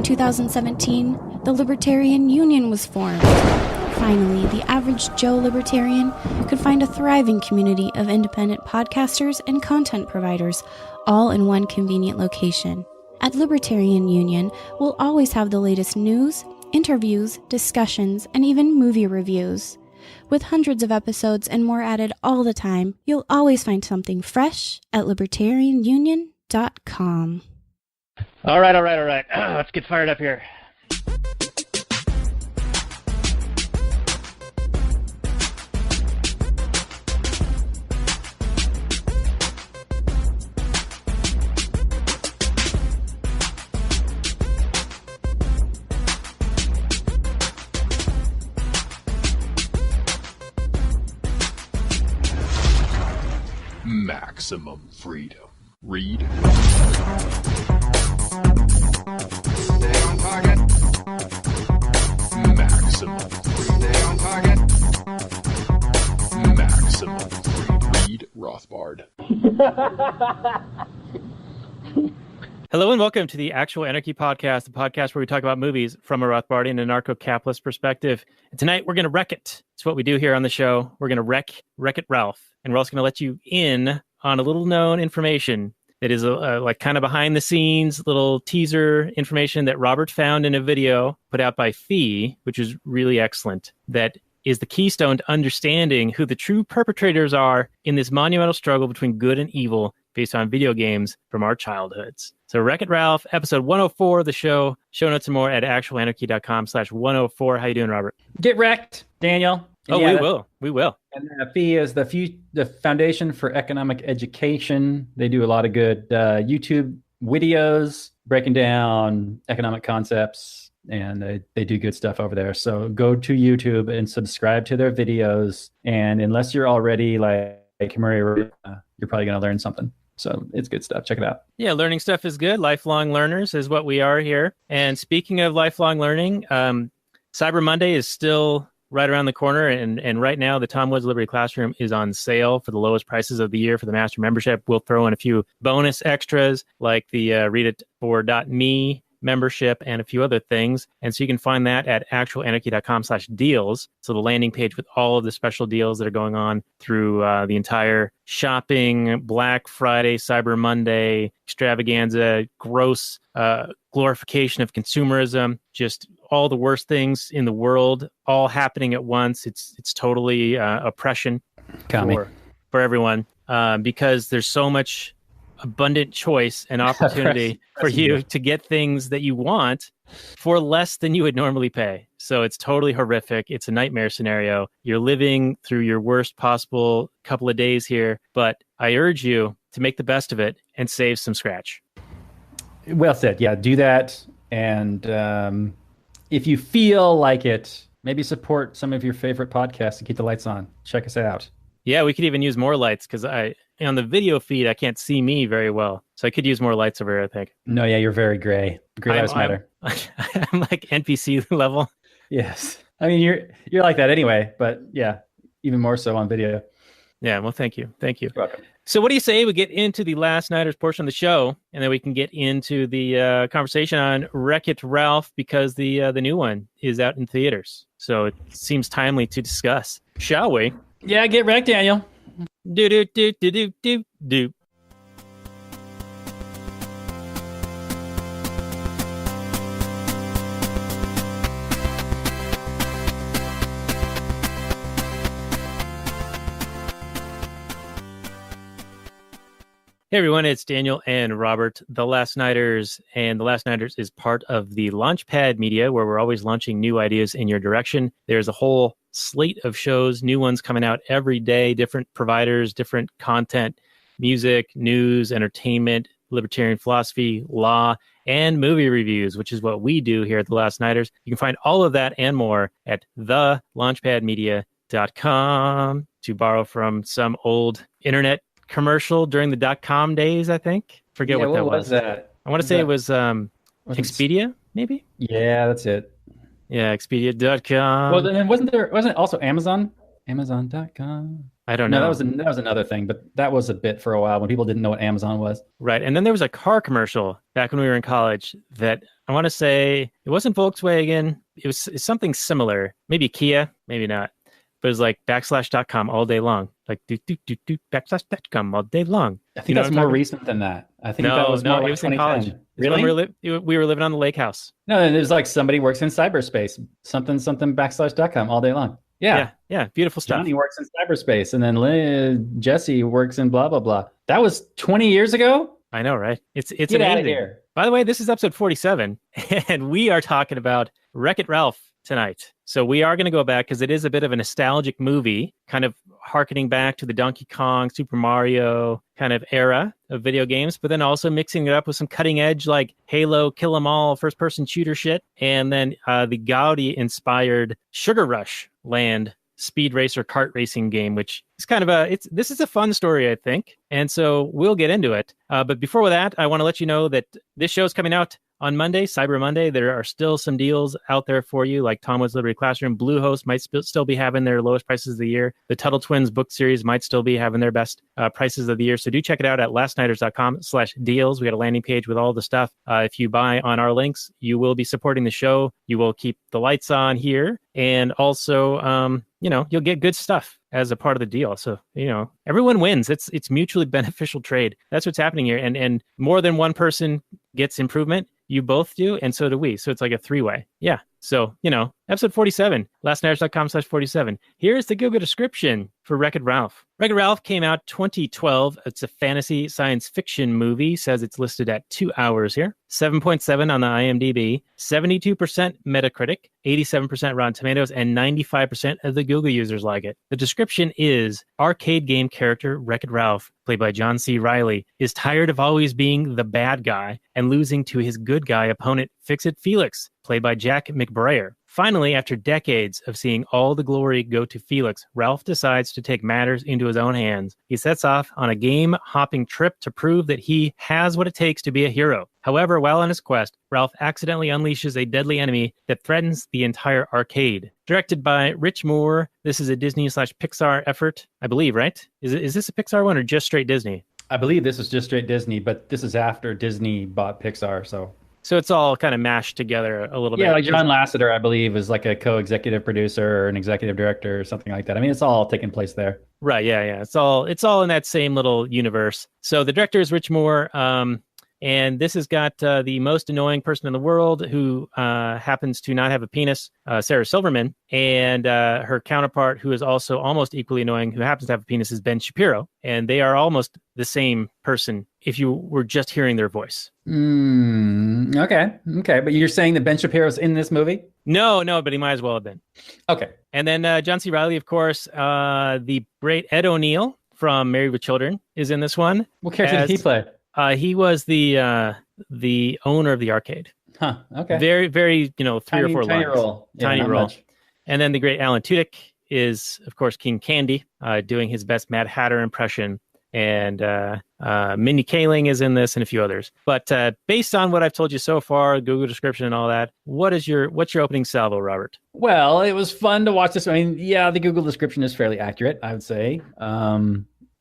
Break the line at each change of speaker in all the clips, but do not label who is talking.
2017, the Libertarian Union was formed. Finally, the average Joe Libertarian could find a thriving community of independent podcasters and content providers, all in one convenient location. At Libertarian Union, we'll always have the latest news, interviews, discussions, and even movie reviews. With hundreds of episodes and more added all the time, you'll always find something fresh at libertarianunion.com.
All right. Let's get fired up here.
Maximum freedom. Read.
Stay on target.
Maximum freedom.
Stay on target.
Maximum freedom. Read Rothbard.
Hello and welcome to the Actual Anarchy Podcast, the podcast where we talk about movies from a Rothbardian and Anarcho-Capitalist perspective. And tonight we're going to wreck it. It's what we do here on the show. We're going to wreck it Ralph. And we're also going to let you in on a little known information that is like kind of behind the scenes, little teaser information that Robert found in a video put out by Fee, which is really excellent. That is the keystone to understanding who the true perpetrators are in this monumental struggle between good and evil based on video games from our childhoods. So Wreck-It Ralph, episode 104 of the show. Show notes and more at actualanarchy.com/104. How you doing, Robert?
Get wrecked, Daniel.
And we will.
And FE is the Foundation for Economic Education. They do a lot of good YouTube videos breaking down economic concepts, and they do good stuff over there. So go to YouTube and subscribe to their videos. And unless you're already like Maria, you're probably going to learn something. So it's good stuff. Check it out.
Yeah, learning stuff is good. Lifelong learners is what we are here. And speaking of lifelong learning, Cyber Monday is still right around the corner. And right now, the Tom Woods Liberty Classroom is on sale for the lowest prices of the year for the master membership. We'll throw in a few bonus extras like the readitfor.me membership and a few other things. And so you can find that at actualanarchy.com/deals. So the landing page with all of the special deals that are going on through the entire shopping, Black Friday, Cyber Monday, extravaganza, gross glorification of consumerism, just all the worst things in the world, all happening at once. It's totally oppression for everyone because there's so much abundant choice and opportunity for you to get things that you want for less than you would normally pay. So it's totally horrific. It's a nightmare scenario. You're living through your worst possible couple of days here, but I urge you to make the best of it and save some scratch.
Well said. Yeah, do that. And if you feel like it, maybe support some of your favorite podcasts to keep the lights on. Check us out.
Yeah, we could even use more lights because on the video feed, I can't see me very well. So I could use more lights over here, I think.
No, yeah, you're very gray. Gray lives matter.
I'm like NPC level.
Yes. I mean, you're like that anyway, but yeah, even more so on video.
Yeah, well, thank you. Thank you.
You're welcome.
So what do you say we get into the Last Nighters portion of the show, and then we can get into the conversation on Wreck-It Ralph because the new one is out in theaters. So it seems timely to discuss. Shall we?
Yeah, get wrecked, Daniel.
Do. Hey everyone, it's Daniel and Robert, The Last Nighters, and The Last Nighters is part of the Launchpad Media, where we're always launching new ideas in your direction. There's a whole slate of shows, new ones coming out every day, different providers, different content, music, news, entertainment, libertarian philosophy, law, and movie reviews, which is what we do here at The Last Nighters. You can find all of that and more at thelaunchpadmedia.com, to borrow from some old internet commercial during the .com days, I think. Forget what that was.
That?
I want to say it was Expedia, maybe?
Yeah, that's it.
Yeah, Expedia.com.
Well, then wasn't it also Amazon? Amazon.com.
I don't
No,
know.
that was another thing, but that was a bit for a while when people didn't know what Amazon was.
Right. And then there was a car commercial back when we were in college that I want to say it wasn't Volkswagen. It's something similar. Maybe Kia, maybe not. But it was like /.com all day long. Like /.com all day long.
I think
You know
that's
what I'm
more
talking-
recent than that. I think that
No,
was
no,
more
it
like
was in college.
2010.
It's when
Really?
we were living on the lake house.
No, and it was like somebody works in cyberspace, something /.com all day long. Yeah.
Yeah, beautiful stuff.
Johnny works in cyberspace, and then Jesse works in blah blah blah. That was 20 years ago.
I know, right? It's
Get
amazing.
out of here.
By the way, this is episode 47, and we are talking about Wreck-It Ralph tonight. So we are going to go back because it is a bit of a nostalgic movie, kind of harkening back to the Donkey Kong, Super Mario kind of era of video games, but then also mixing it up with some cutting edge like Halo, Kill 'Em All, first person shooter shit, and then the Gaudi inspired Sugar Rush Land speed racer kart racing game, which is kind of this is a fun story, I think. And so we'll get into it. But before that, I want to let you know that this show is coming out on Monday, Cyber Monday. There are still some deals out there for you, like Tom Woods Liberty Classroom. Bluehost might still be having their lowest prices of the year. The Tuttle Twins book series might still be having their best prices of the year. So do check it out at lastnighters.com/deals. We got a landing page with all the stuff. If you buy on our links, you will be supporting the show. You will keep the lights on here. And also, you'll get good stuff as a part of the deal. So, everyone wins. It's mutually beneficial trade. That's what's happening here. And more than one person gets improvement. You both do, and so do we. So it's like a three-way. Yeah. So, episode 47, lastnighters.com/47. Here's the Google description for Wreck-It Ralph. Wreck-It Ralph came out 2012. It's a fantasy science fiction movie. Says it's listed at 2 hours here. 7.7 on the IMDb, 72% Metacritic, 87% Rotten Tomatoes, and 95% of the Google users like it. The description is, arcade game character Wreck-It Ralph, played by John C. Reilly, is tired of always being the bad guy and losing to his good guy opponent, Fix-It Felix, played by Jack McBrayer. Finally, after decades of seeing all the glory go to Felix, Ralph decides to take matters into his own hands. He sets off on a game-hopping trip to prove that he has what it takes to be a hero. However, while on his quest, Ralph accidentally unleashes a deadly enemy that threatens the entire arcade. Directed by Rich Moore, this is a Disney/Pixar effort, I believe, right? Is this a Pixar one or just straight Disney?
I believe this is just straight Disney, but this is after Disney bought Pixar,
So it's all kind of mashed together a little bit.
Yeah, like John Lasseter, I believe, is like a co-executive producer or an executive director or something like that. I mean, it's all taking place there.
Right, yeah. It's all in that same little universe. So the director is Rich Moore, and this has got the most annoying person in the world who happens to not have a penis, Sarah Silverman, and her counterpart, who is also almost equally annoying, who happens to have a penis, is Ben Shapiro, and they are almost the same person if you were just hearing their voice.
Okay. But you're saying that Ben Shapiro's in this movie?
No, but he might as well have been.
Okay.
And then John C. Reilly, of course, the great Ed O'Neill from Married with Children is in this one.
What character did he play?
He was the owner of the arcade.
Huh. Okay.
Very, very, 3 or 4 lines.
Tiny role.
Tiny
not
role.
much.
And then the great Alan Tudyk is, of course, King Candy, doing his best Mad Hatter impression. And Mindy Kaling is in this and a few others. But based on what I've told you so far, Google description and all that, what's your opening salvo, Robert?
Well, it was fun to watch this. I mean, yeah, the Google description is fairly accurate, I would say.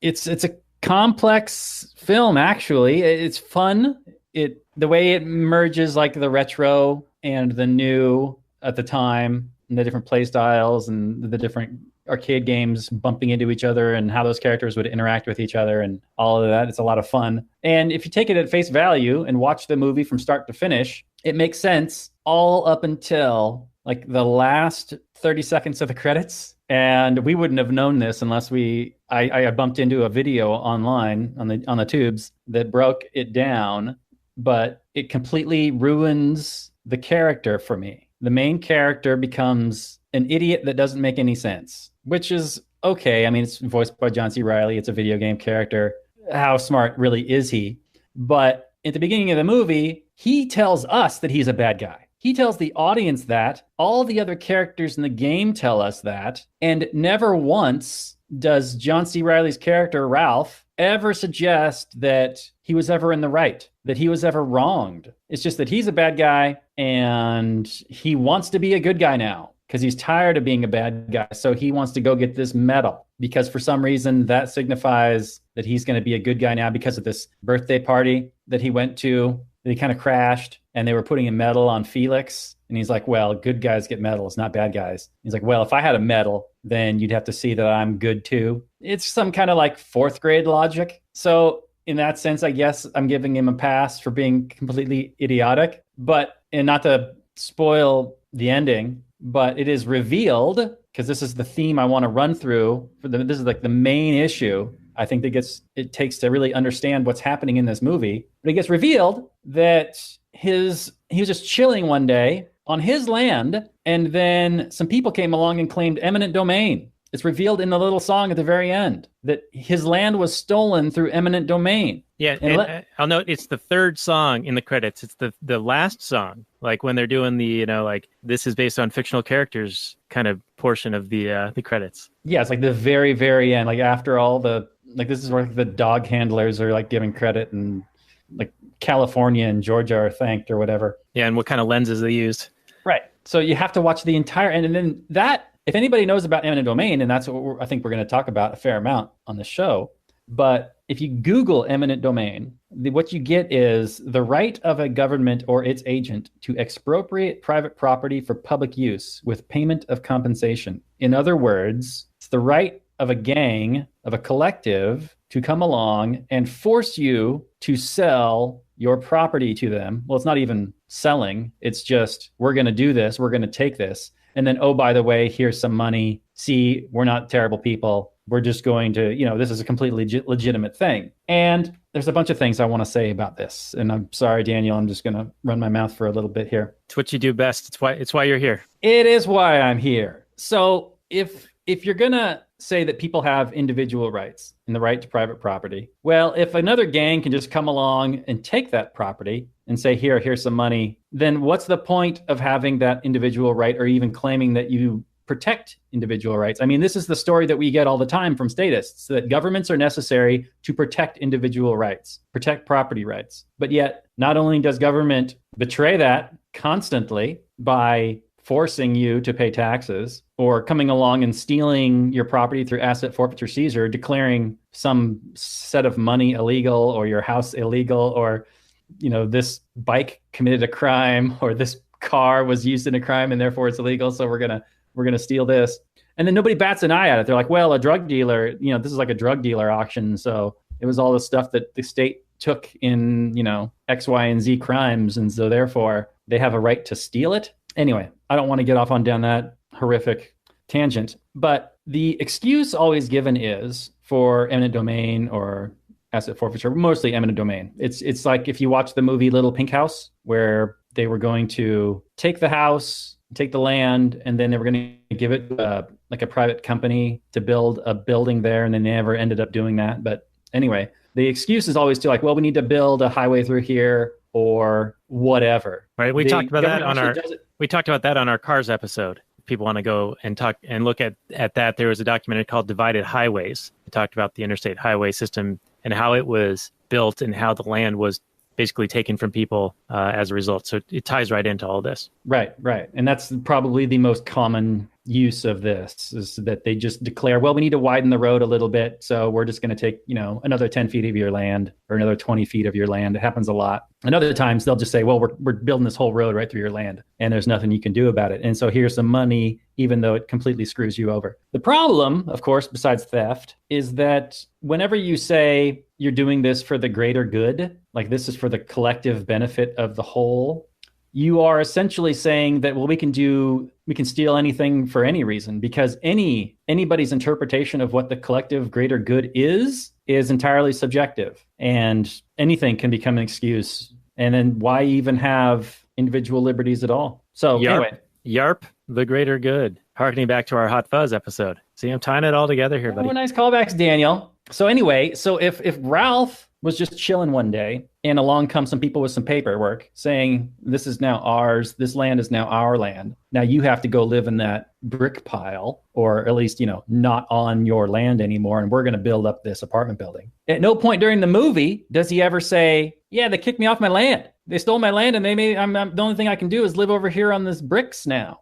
It's a complex film, actually. It's fun. The way it merges like the retro and the new at the time, and the different play styles and the different arcade games bumping into each other and how those characters would interact with each other and all of that. It's a lot of fun. And if you take it at face value and watch the movie from start to finish, it makes sense all up until like the last 30 seconds of the credits. And we wouldn't have known this unless I bumped into a video online on the tubes that broke it down, but it completely ruins the character for me. The main character becomes an idiot that doesn't make any sense, which is okay. I mean, it's voiced by John C. Reilly. It's a video game character. How smart really is he? But at the beginning of the movie, he tells us that he's a bad guy. He tells the audience that. All the other characters in the game tell us that. And never once does John C. Reilly's character, Ralph, ever suggest that he was ever in the right, that he was ever wronged. It's just that he's a bad guy and he wants to be a good guy now because he's tired of being a bad guy. So he wants to go get this medal because for some reason that signifies that he's going to be a good guy now because of this birthday party that he went to, that he kind of crashed, and they were putting a medal on Felix. And he's like, well, good guys get medals, not bad guys. He's like, well, if I had a medal, then you'd have to see that I'm good too. It's some kind of like fourth grade logic. So in that sense, I guess I'm giving him a pass for being completely idiotic, and not to spoil the ending, but it is revealed, because this is the theme I want to run through. This is like the main issue I think that it takes to really understand what's happening in this movie. But it gets revealed that he was just chilling one day on his land, and then some people came along and claimed eminent domain. It's revealed in the little song at the very end that his land was stolen through eminent domain.
Yeah, and I'll note it's the third song in the credits. It's the last song, like when they're doing the, like this is based on fictional characters kind of portion of the credits.
Yeah, it's like the very, very end, like after all this is where the dog handlers are like giving credit, and like California and Georgia are thanked or whatever.
Yeah, and what kind of lenses they used.
Right. So you have to watch the entire end, and then that, if anybody knows about eminent domain, and that's what I think we're going to talk about a fair amount on the show, but if you Google eminent domain, what you get is the right of a government or its agent to expropriate private property for public use with payment of compensation. In other words, it's the right of a gang, of a collective, to come along and force you to sell your property to them. Well, it's not even selling. It's just, we're going to do this. We're going to take this. And then, oh, by the way, here's some money. See, we're not terrible people. We're just going to, this is a completely legitimate thing. And there's a bunch of things I want to say about this. And I'm sorry, Daniel, I'm just going to run my mouth for a little bit here.
It's what you do best. It's why you're here.
It is why I'm here. So if you're going to say that people have individual rights and the right to private property, well, if another gang can just come along and take that property and say, here's some money, then what's the point of having that individual right, or even claiming that you protect individual rights? I mean, this is the story that we get all the time from statists, that governments are necessary to protect individual rights, protect property rights. But yet, not only does government betray that constantly by forcing you to pay taxes, or coming along and stealing your property through asset forfeiture seizure, declaring some set of money illegal, or your house illegal, or this bike committed a crime, or this car was used in a crime and therefore it's illegal, so we're gonna steal this. And then nobody bats an eye at it. They're like, well, a drug dealer, this is like a drug dealer auction, so it was all the stuff that the state took in, X, Y, and Z crimes, and so therefore they have a right to steal it. Anyway, I don't want to get off down that horrific tangent, but the excuse always given is for eminent domain or asset forfeiture, mostly eminent domain. It's like if you watch the movie Little Pink House, where they were going to take the house, take the land, and then they were going to give it like a private company to build a building there, and they never ended up doing that. But anyway, the excuse is always like, well, we need to build a highway through here or whatever.
Right. We talked about that on our Cars episode. If people want to go and talk and look at that, there was a documentary called Divided Highways. It talked about the interstate highway system and how it was built and how the land was basically taken from people as a result. So it ties right into all this.
Right. And that's probably the most common use of this, is that they just declare, well, we need to widen the road a little bit, so we're just going to take, another 10 feet of your land or another 20 feet of your land. It happens a lot. And other times they'll just say, well, we're building this whole road right through your land, and there's nothing you can do about it. And so here's some money, even though it completely screws you over. The problem, of course, besides theft, is that whenever you say you're doing this for the greater good, like this is for the collective benefit of the whole, you are essentially saying that, well, we can steal anything for any reason, because anybody's interpretation of what the collective greater good is entirely subjective, and anything can become an excuse. And then why even have individual liberties at all? So anyway.
YARP, the greater good. Harkening back to our Hot Fuzz episode. See, I'm tying it all together here, buddy.
Oh, nice callbacks, Daniel. So anyway, if Ralph was just chilling one day and along come some people with some paperwork saying, this is now ours, this land is now our land, now you have to go live in that brick pile, or at least, not on your land anymore, and we're going to build up this apartment building. At no point during the movie does he ever say, yeah, they kicked me off my land. They stole my land, and the only thing I can do is live over here on this bricks now.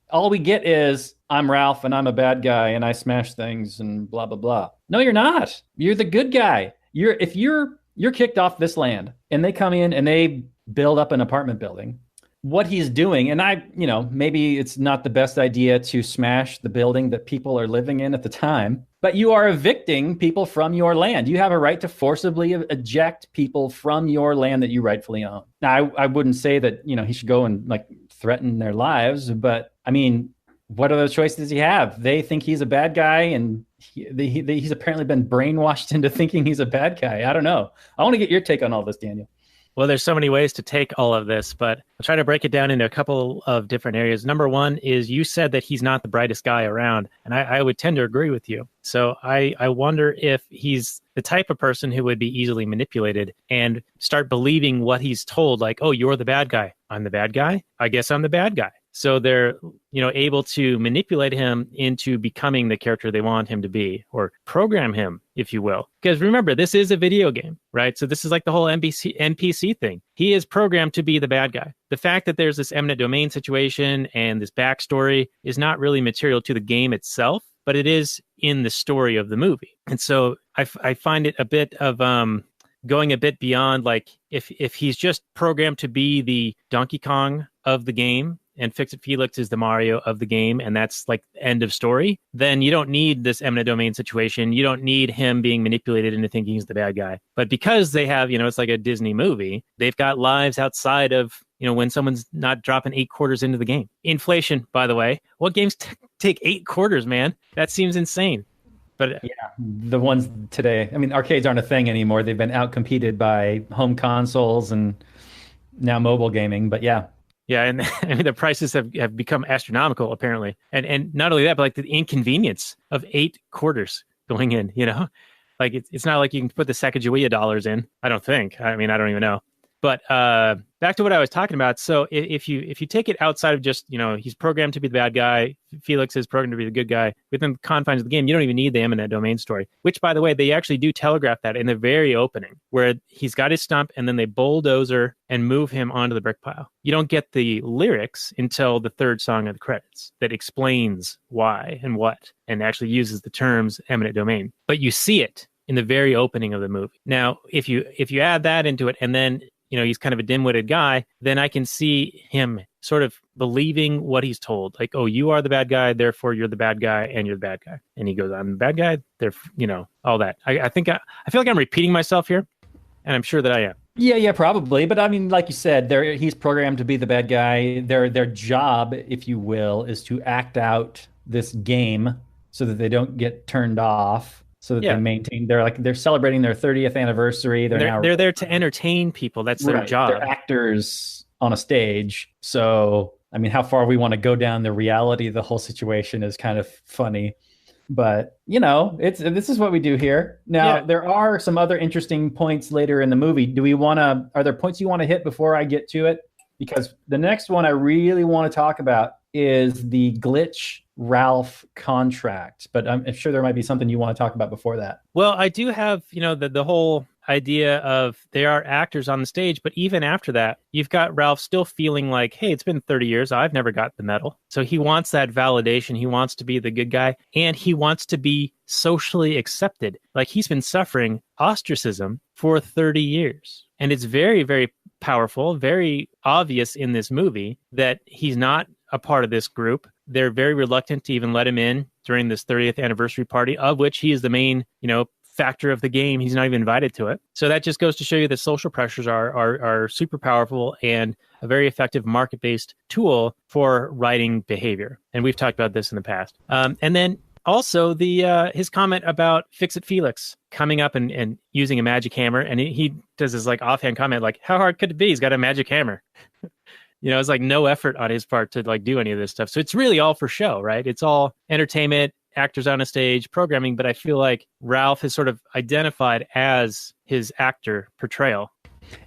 all we get is I'm Ralph and I'm a bad guy and I smash things and blah blah blah. No, you're not. You're the good guy. You're kicked off this land and they come in and they build up an apartment building. What he's doing, and maybe it's not the best idea to smash the building that people are living in at the time, but you are evicting people from your land. You have a right to forcibly eject people from your land that you rightfully own. Now, I wouldn't say that, he should go and like threaten their lives, but I mean, what other choice does he have? They think he's a bad guy, and he's apparently been brainwashed into thinking he's a bad guy. I don't know. I want to get your take on all this, Daniel.
Well, there's so many ways to take all of this, but I'll try to break it down into a couple of different areas. Number one is you said that he's not the brightest guy around, and I would tend to agree with you. So I wonder if he's the type of person who would be easily manipulated and start believing what he's told, like, oh, you're the bad guy. I'm the bad guy. I guess I'm the bad guy. So they're, able to manipulate him into becoming the character they want him to be, or program him, if you will. Because remember, this is a video game, right? So this is like the whole NPC thing. He is programmed to be the bad guy. The fact that there's this eminent domain situation and this backstory is not really material to the game itself, but it is in the story of the movie. And so I find it a bit of going a bit beyond, like, if he's just programmed to be the Donkey Kong of the game, and Fix-It Felix is the Mario of the game, and that's like end of story, then you don't need this eminent domain situation. You don't need him being manipulated into thinking he's the bad guy. But because they have, it's like a Disney movie, they've got lives outside of, when someone's not dropping 8 quarters into the game. Inflation, by the way. What games take 8 quarters, man? That seems insane. But
yeah, the ones today, I mean, arcades aren't a thing anymore. They've been outcompeted by home consoles and now mobile gaming. But yeah.
Yeah, and I mean, the prices have become astronomical, apparently. And not only that, but like the inconvenience of 8 quarters going in, Like it's not like you can put the Sacagawea dollars in, I don't think. I mean, I don't even know. But back to what I was talking about. So if you take it outside of just, he's programmed to be the bad guy, Felix is programmed to be the good guy, within the confines of the game, you don't even need the eminent domain story, which, by the way, they actually do telegraph that in the very opening, where he's got his stump and then they bulldozer and move him onto the brick pile. You don't get the lyrics until the third song of the credits that explains why and what, and actually uses the terms eminent domain. But you see it in the very opening of the movie. Now, if you add that into it, and then he's kind of a dim-witted guy, then I can see him sort of believing what he's told. Like, oh, you are the bad guy, therefore you're the bad guy, and you're the bad guy. And he goes, I'm the bad guy, all that. I think I feel like I'm repeating myself here, and I'm sure that I am.
Yeah, probably. But I mean, like you said, he's programmed to be the bad guy. Their job, if you will, is to act out this game so that they don't get turned off. So that they maintain, they're celebrating their 30th anniversary. They're
there to entertain people. That's their job.
They're actors on a stage. So, I mean, how far we want to go down the reality of the whole situation is kind of funny. But, this is what we do here. Now, There are some other interesting points later in the movie. Are there points you want to hit before I get to it? Because the next one I really want to talk about is the glitch Ralph contract, but I'm sure there might be something you want to talk about before that.
Well, I do have, the whole idea of they are actors on the stage, but even after that, you've got Ralph still feeling like, hey, it's been 30 years. I've never got the medal. So he wants that validation. He wants to be the good guy, and he wants to be socially accepted. Like, he's been suffering ostracism for 30 years. And it's very, very powerful, very obvious in this movie that he's not a part of this group. They're very reluctant to even let him in during this 30th anniversary party, of which he is the main, factor of the game. He's not even invited to it. So that just goes to show you that social pressures are super powerful and a very effective market-based tool for writing behavior. And we've talked about this in the past. And then also his comment about Fix-It Felix coming up and using a magic hammer. And he does this like offhand comment, like, how hard could it be? He's got a magic hammer. It's like no effort on his part to like do any of this stuff. So it's really all for show, right? It's all entertainment, actors on a stage, programming. But I feel like Ralph is sort of identified as his actor portrayal.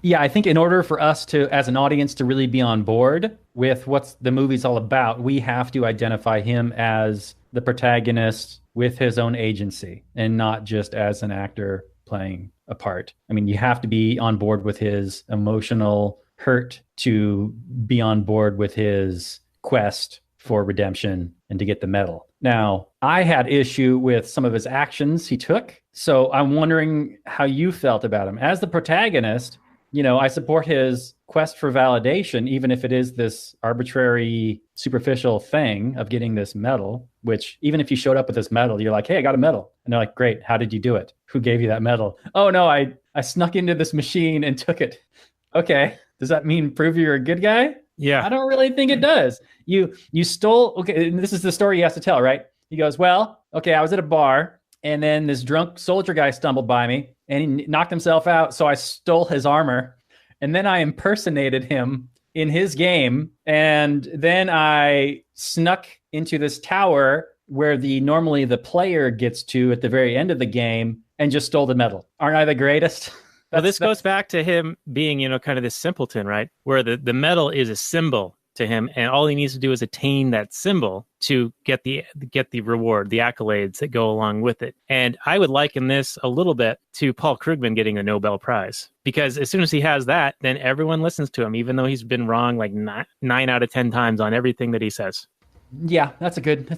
Yeah, I think in order for us to, as an audience, to really be on board with what the movie's all about, we have to identify him as the protagonist with his own agency and not just as an actor playing a part. I mean, you have to be on board with his emotional hurt to be on board with his quest for redemption and to get the medal. Now, I had issue with some of his actions he took, so I'm wondering how you felt about him. As the protagonist, I support his quest for validation, even if it is this arbitrary, superficial thing of getting this medal, which even if you showed up with this medal, you're like, hey, I got a medal. And they're like, great, how did you do it? Who gave you that medal? Oh, no, I snuck into this machine and took it. Okay, does that mean prove you're a good guy?
Yeah.
I don't really think it does. You stole, okay, and this is the story he has to tell, right? He goes, well, okay, I was at a bar, and then this drunk soldier guy stumbled by me, and he knocked himself out, so I stole his armor, and then I impersonated him in his game, and then I snuck into this tower where normally the player gets to at the very end of the game, and just stole the medal. Aren't I the greatest?
Well, this goes back to him being, kind of this simpleton, right? Where the medal is a symbol to him, and all he needs to do is attain that symbol to get the reward, the accolades that go along with it. And I would liken this a little bit to Paul Krugman getting a Nobel Prize, because as soon as he has that, then everyone listens to him, even though he's been wrong like 9 out of 10 times on everything that he says.
Yeah, that's a good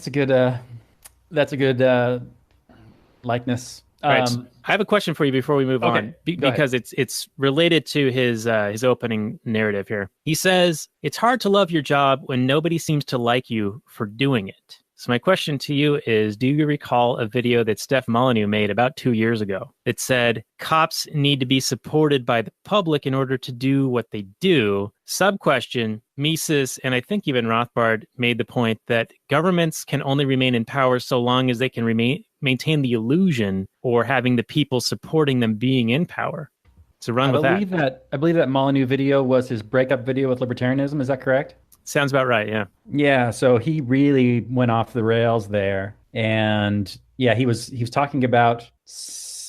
likeness.
Right. I have a question for you before we move on, because it's related to his opening narrative here. He says, it's hard to love your job when nobody seems to like you for doing it. So my question to you is, do you recall a video that Steph Molyneux made about 2 years ago that said cops need to be supported by the public in order to do what they do? Sub-question, Mises, and I think even Rothbard made the point that governments can only remain in power so long as they can maintain the illusion or having the people supporting them being in power. So run with that.
I believe that Molyneux video was his breakup video with libertarianism. Is that correct?
Sounds about right, yeah.
Yeah, so he really went off the rails there. And yeah, he was talking about,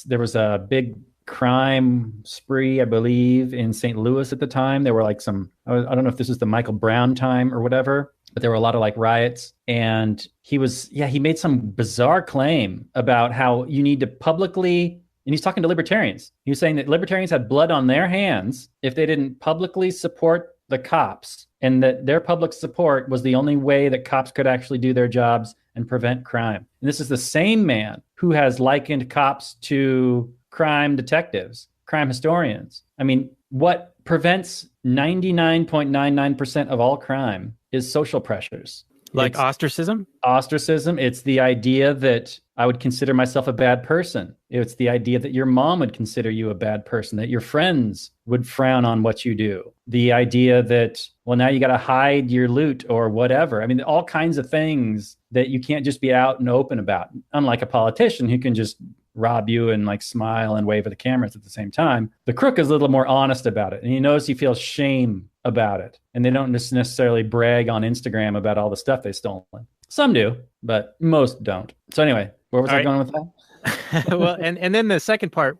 there was a big crime spree, I believe, in St. Louis at the time. There were like I don't know if this is the Michael Brown time or whatever, but there were a lot of like riots. And he made some bizarre claim about how you need to publicly, and he's talking to libertarians. He was saying that libertarians had blood on their hands if they didn't publicly support the cops, and that their public support was the only way that cops could actually do their jobs and prevent crime. And this is the same man who has likened cops to crime detectives, crime historians. I mean, what prevents 99.99% of all crime is social pressures.
Like ostracism?
Ostracism. It's the idea that I would consider myself a bad person. It's the idea that your mom would consider you a bad person, that your friends would frown on what you do. The idea that, well, now you got to hide your loot or whatever. I mean, all kinds of things that you can't just be out and open about. Unlike a politician who can just rob you and like smile and wave at the cameras at the same time. The crook is a little more honest about it. And he knows he feels shame about it. And they don't necessarily brag on Instagram about all the stuff they've stolen. Some do, but most don't. So anyway, where was I going with that?
Well, and then the second part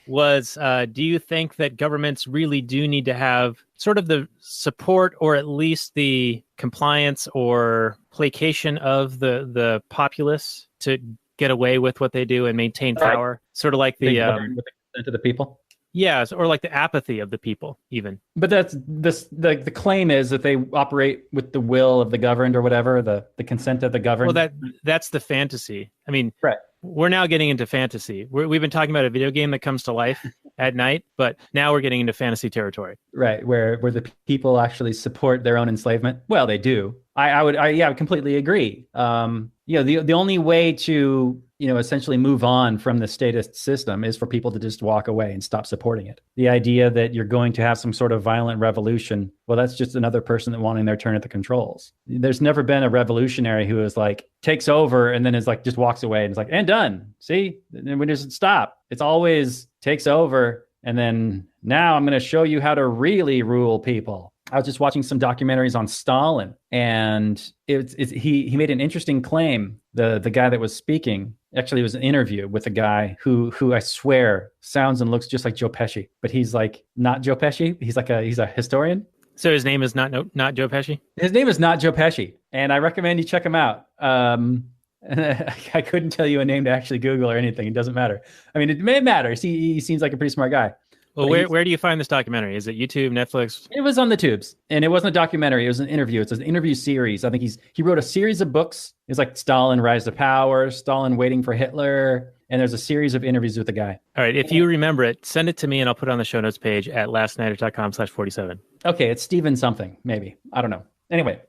was, do you think that governments really do need to have sort of the support or at least the compliance or placation of the populace to get away with what they do and maintain power? Sort of like the
with the consent of the people.
Yeah, or like the apathy of the people, even.
But that's the claim is that they operate with the will of the governed or whatever, the consent of the governed.
Well, that's the fantasy. I mean,
right.
We're now getting into fantasy. We've been talking about a video game that comes to life at night, but now we're getting into fantasy territory.
Right, where the people actually support their own enslavement. Well, they do. I would completely agree. The only way to essentially move on from the statist system is for people to just walk away and stop supporting it. The idea that you're going to have some sort of violent revolution, well, that's just another person that wanting their turn at the controls. There's never been a revolutionary who is like takes over and then is like just walks away and is like, and done. See, and we just stop. It's always takes over and then now I'm going to show you how to really rule people. I was just watching some documentaries on Stalin, and he made an interesting claim. The guy that was speaking, actually, it was an interview with a guy who I swear sounds and looks just like Joe Pesci, but he's like not Joe Pesci. He's a historian.
So his name is not Joe Pesci?
His name is not Joe Pesci, and I recommend you check him out. I couldn't tell you a name to actually Google or anything. It doesn't matter. I mean, it matters. He seems like a pretty smart guy.
Well,
But
where do you find this documentary? Is it YouTube, Netflix?
it was on the tubes, and it wasn't a documentary. It was an interview. It's an interview series. I think he wrote a series of books. It's like Stalin, Rise to Power, Stalin Waiting for Hitler, and there's a series of interviews with the guy.
All right. If you remember it, send it to me and I'll put it on the show notes page at lastnighter.com/47.
Okay, it's Steven something, maybe. I don't know. Anyway.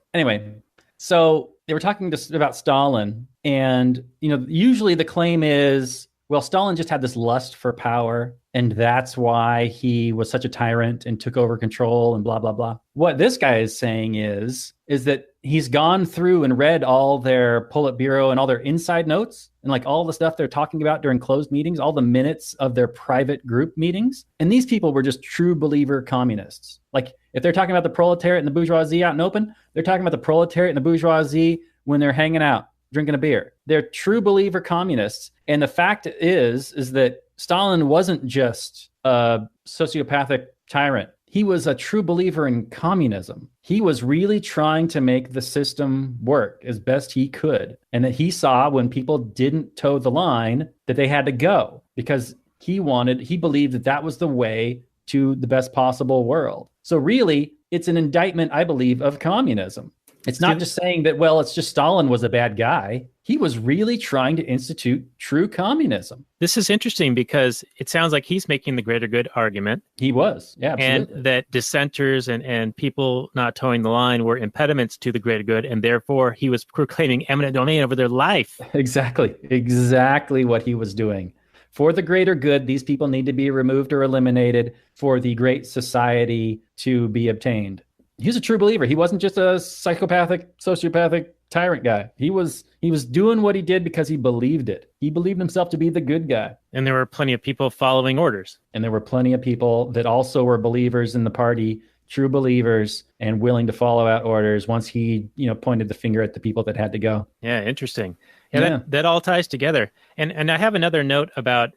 So they were talking about Stalin, and usually the claim is, well, Stalin just had this lust for power, and that's why he was such a tyrant and took over control and blah, blah, blah. What this guy is saying is that he's gone through and read all their Politburo and all their inside notes and like all the stuff they're talking about during closed meetings, all the minutes of their private group meetings. And these people were just true believer communists. Like if they're talking about the proletariat and the bourgeoisie out in open, they're talking about the proletariat and the bourgeoisie when they're hanging out, drinking a beer. They're true believer communists. And the fact is that Stalin wasn't just a sociopathic tyrant. He was a true believer in communism. He was really trying to make the system work as best he could. And that he saw when people didn't toe the line that they had to go because he believed that was the way to the best possible world. So really, it's an indictment, I believe, of communism. It's not just saying that, well, it's just Stalin was a bad guy. He was really trying to institute true communism.
This is interesting because it sounds like he's making the greater good argument.
He was, yeah, absolutely.
And that dissenters and people not towing the line were impediments to the greater good, and therefore he was proclaiming eminent domain over their life.
Exactly what he was doing. For the greater good, these people need to be removed or eliminated for the great society to be obtained. He was a true believer. He wasn't just a psychopathic, sociopathic tyrant guy. He was doing what he did because he believed it. He believed himself to be the good guy.
And there were plenty of people following orders.
And there were plenty of people that also were believers in the party, true believers, and willing to follow out orders once he, pointed the finger at the people that had to go.
Yeah, interesting. Yeah. That all ties together. And I have another note about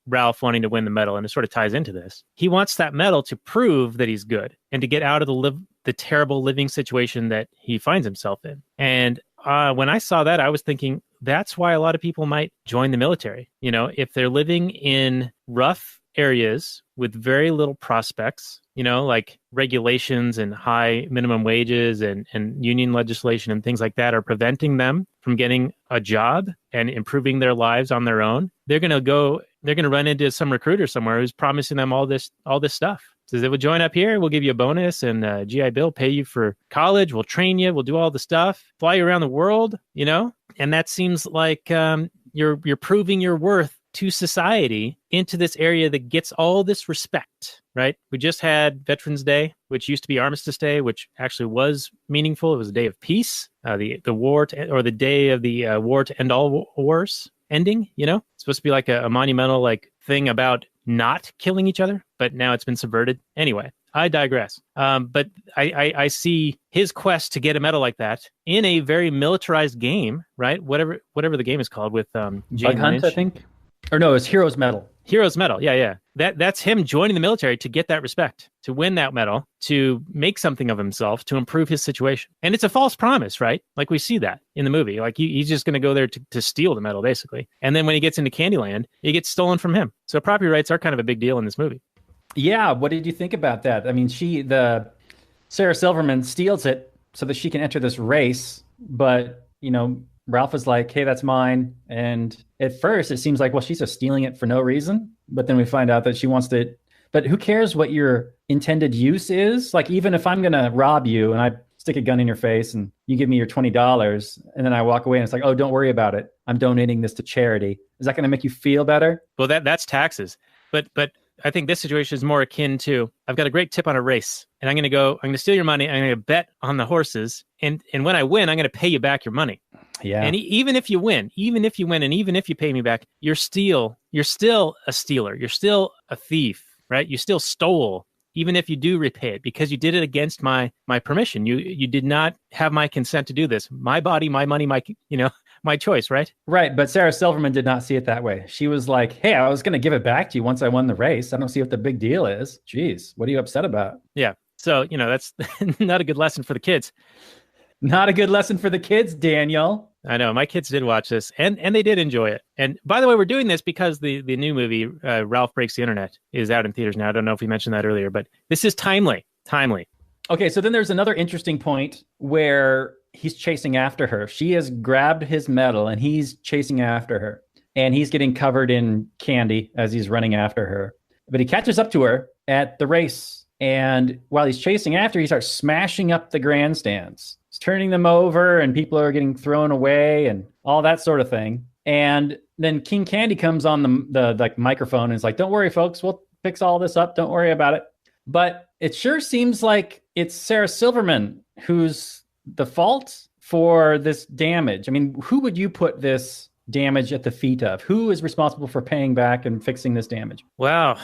Ralph wanting to win the medal, and it sort of ties into this. He wants that medal to prove that he's good and to get out of the terrible living situation that he finds himself in. And when I saw that, I was thinking that's why a lot of people might join the military. If they're living in rough areas with very little prospects, like regulations and high minimum wages and union legislation and things like that are preventing them from getting a job and improving their lives on their own. They're going to run into some recruiter somewhere who's promising them all this stuff. Says they will join up here. We'll give you a bonus and a GI Bill, pay you for college. We'll train you. We'll do all the stuff, fly you around the world, and that seems like you're proving your worth to society into this area that gets all this respect, right? We just had Veterans Day, which used to be Armistice Day, which actually was meaningful. It was a day of peace, the war or the day of the war to end all wars ending. It's supposed to be like a monumental thing about not killing each other, but now it's been subverted. Anyway, I digress. But I see his quest to get a medal like that in a very militarized game, right? Whatever the game is called with Jane
Bug Hunt,
Lynch.
I think. Or no, it's Hero's Medal.
Hero's Medal, yeah. That's him joining the military to get that respect, to win that medal, to make something of himself, to improve his situation. And it's a false promise, right? Like we see that in the movie. Like he's just going to go there to steal the medal, basically. And then when he gets into Candyland, it gets stolen from him. So property rights are kind of a big deal in this movie.
Yeah, what did you think about that? I mean, Sarah Silverman steals it so that she can enter this race, but Ralph is like, hey, that's mine. And at first it seems like, well, she's just stealing it for no reason. But then we find out that she wants to, but who cares what your intended use is? Like, even if I'm going to rob you and I stick a gun in your face and you give me your $20 and then I walk away and it's like, oh, don't worry about it. I'm donating this to charity. Is that going to make you feel better?
Well, that's taxes. But I think this situation is more akin to, I've got a great tip on a race and I'm going to steal your money. I'm going to bet on the horses. And when I win, I'm going to pay you back your money.
Yeah.
And even if you win, and even if you pay me back, you're still a stealer. You're still a thief, right? You still stole, even if you do repay it, because you did it against my permission. You did not have my consent to do this. My body, my money, my choice, right?
Right. But Sarah Silverman did not see it that way. She was like, hey, I was going to give it back to you once I won the race. I don't see what the big deal is. Jeez, what are you upset about?
Yeah. So, that's not a good lesson for the kids.
Not a good lesson for the kids, Daniel.
I know. My kids did watch this, and they did enjoy it. And by the way, we're doing this because the new movie, Ralph Breaks the Internet, is out in theaters now. I don't know if we mentioned that earlier, but this is timely. Timely.
Okay, so then there's another interesting point where he's chasing after her. She has grabbed his medal, and he's chasing after her. And he's getting covered in candy as he's running after her. But he catches up to her at the race. And while he's chasing after, he starts smashing up the grandstands. He's turning them over, and people are getting thrown away and all that sort of thing. And then King Candy comes on the like microphone and is like, "Don't worry, folks, we'll fix all this up. Don't worry about it." But it sure seems like it's Sarah Silverman who's the fault for this damage. I mean, who would you put this damage at the feet of? Who is responsible for paying back and fixing this damage?
Wow.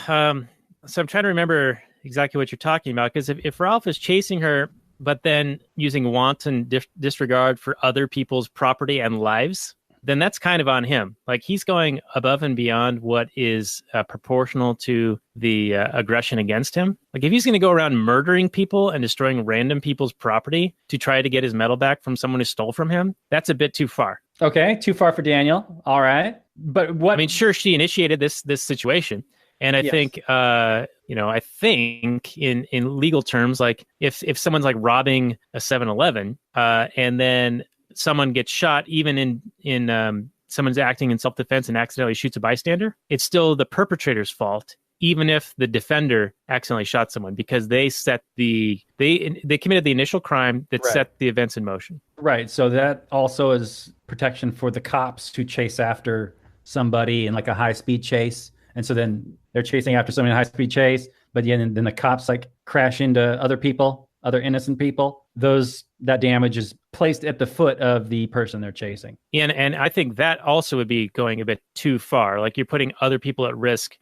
So I'm trying to remember exactly what you're talking about, because if Ralph is chasing her, but then using wanton disregard for other people's property and lives, then that's kind of on him. Like, he's going above and beyond what is proportional to the aggression against him. Like, if he's going to go around murdering people and destroying random people's property to try to get his medal back from someone who stole from him, that's a bit too far.
Okay, too far for Daniel. All right. But what...
I mean, sure, she initiated this situation. And I think, I think in legal terms, like if someone's like robbing a 7-Eleven and then someone gets shot, even in someone's acting in self-defense and accidentally shoots a bystander, it's still the perpetrator's fault, even if the defender accidentally shot someone, because they committed the initial crime that set the events in motion.
Right. So that also is protection for the cops who chase after somebody in like a high-speed chase. And so then they're chasing after somebody in a high-speed chase, but then the cops like crash into other people, other innocent people. That damage is placed at the foot of the person they're chasing.
And I think that also would be going a bit too far. Like, you're putting other people at risk.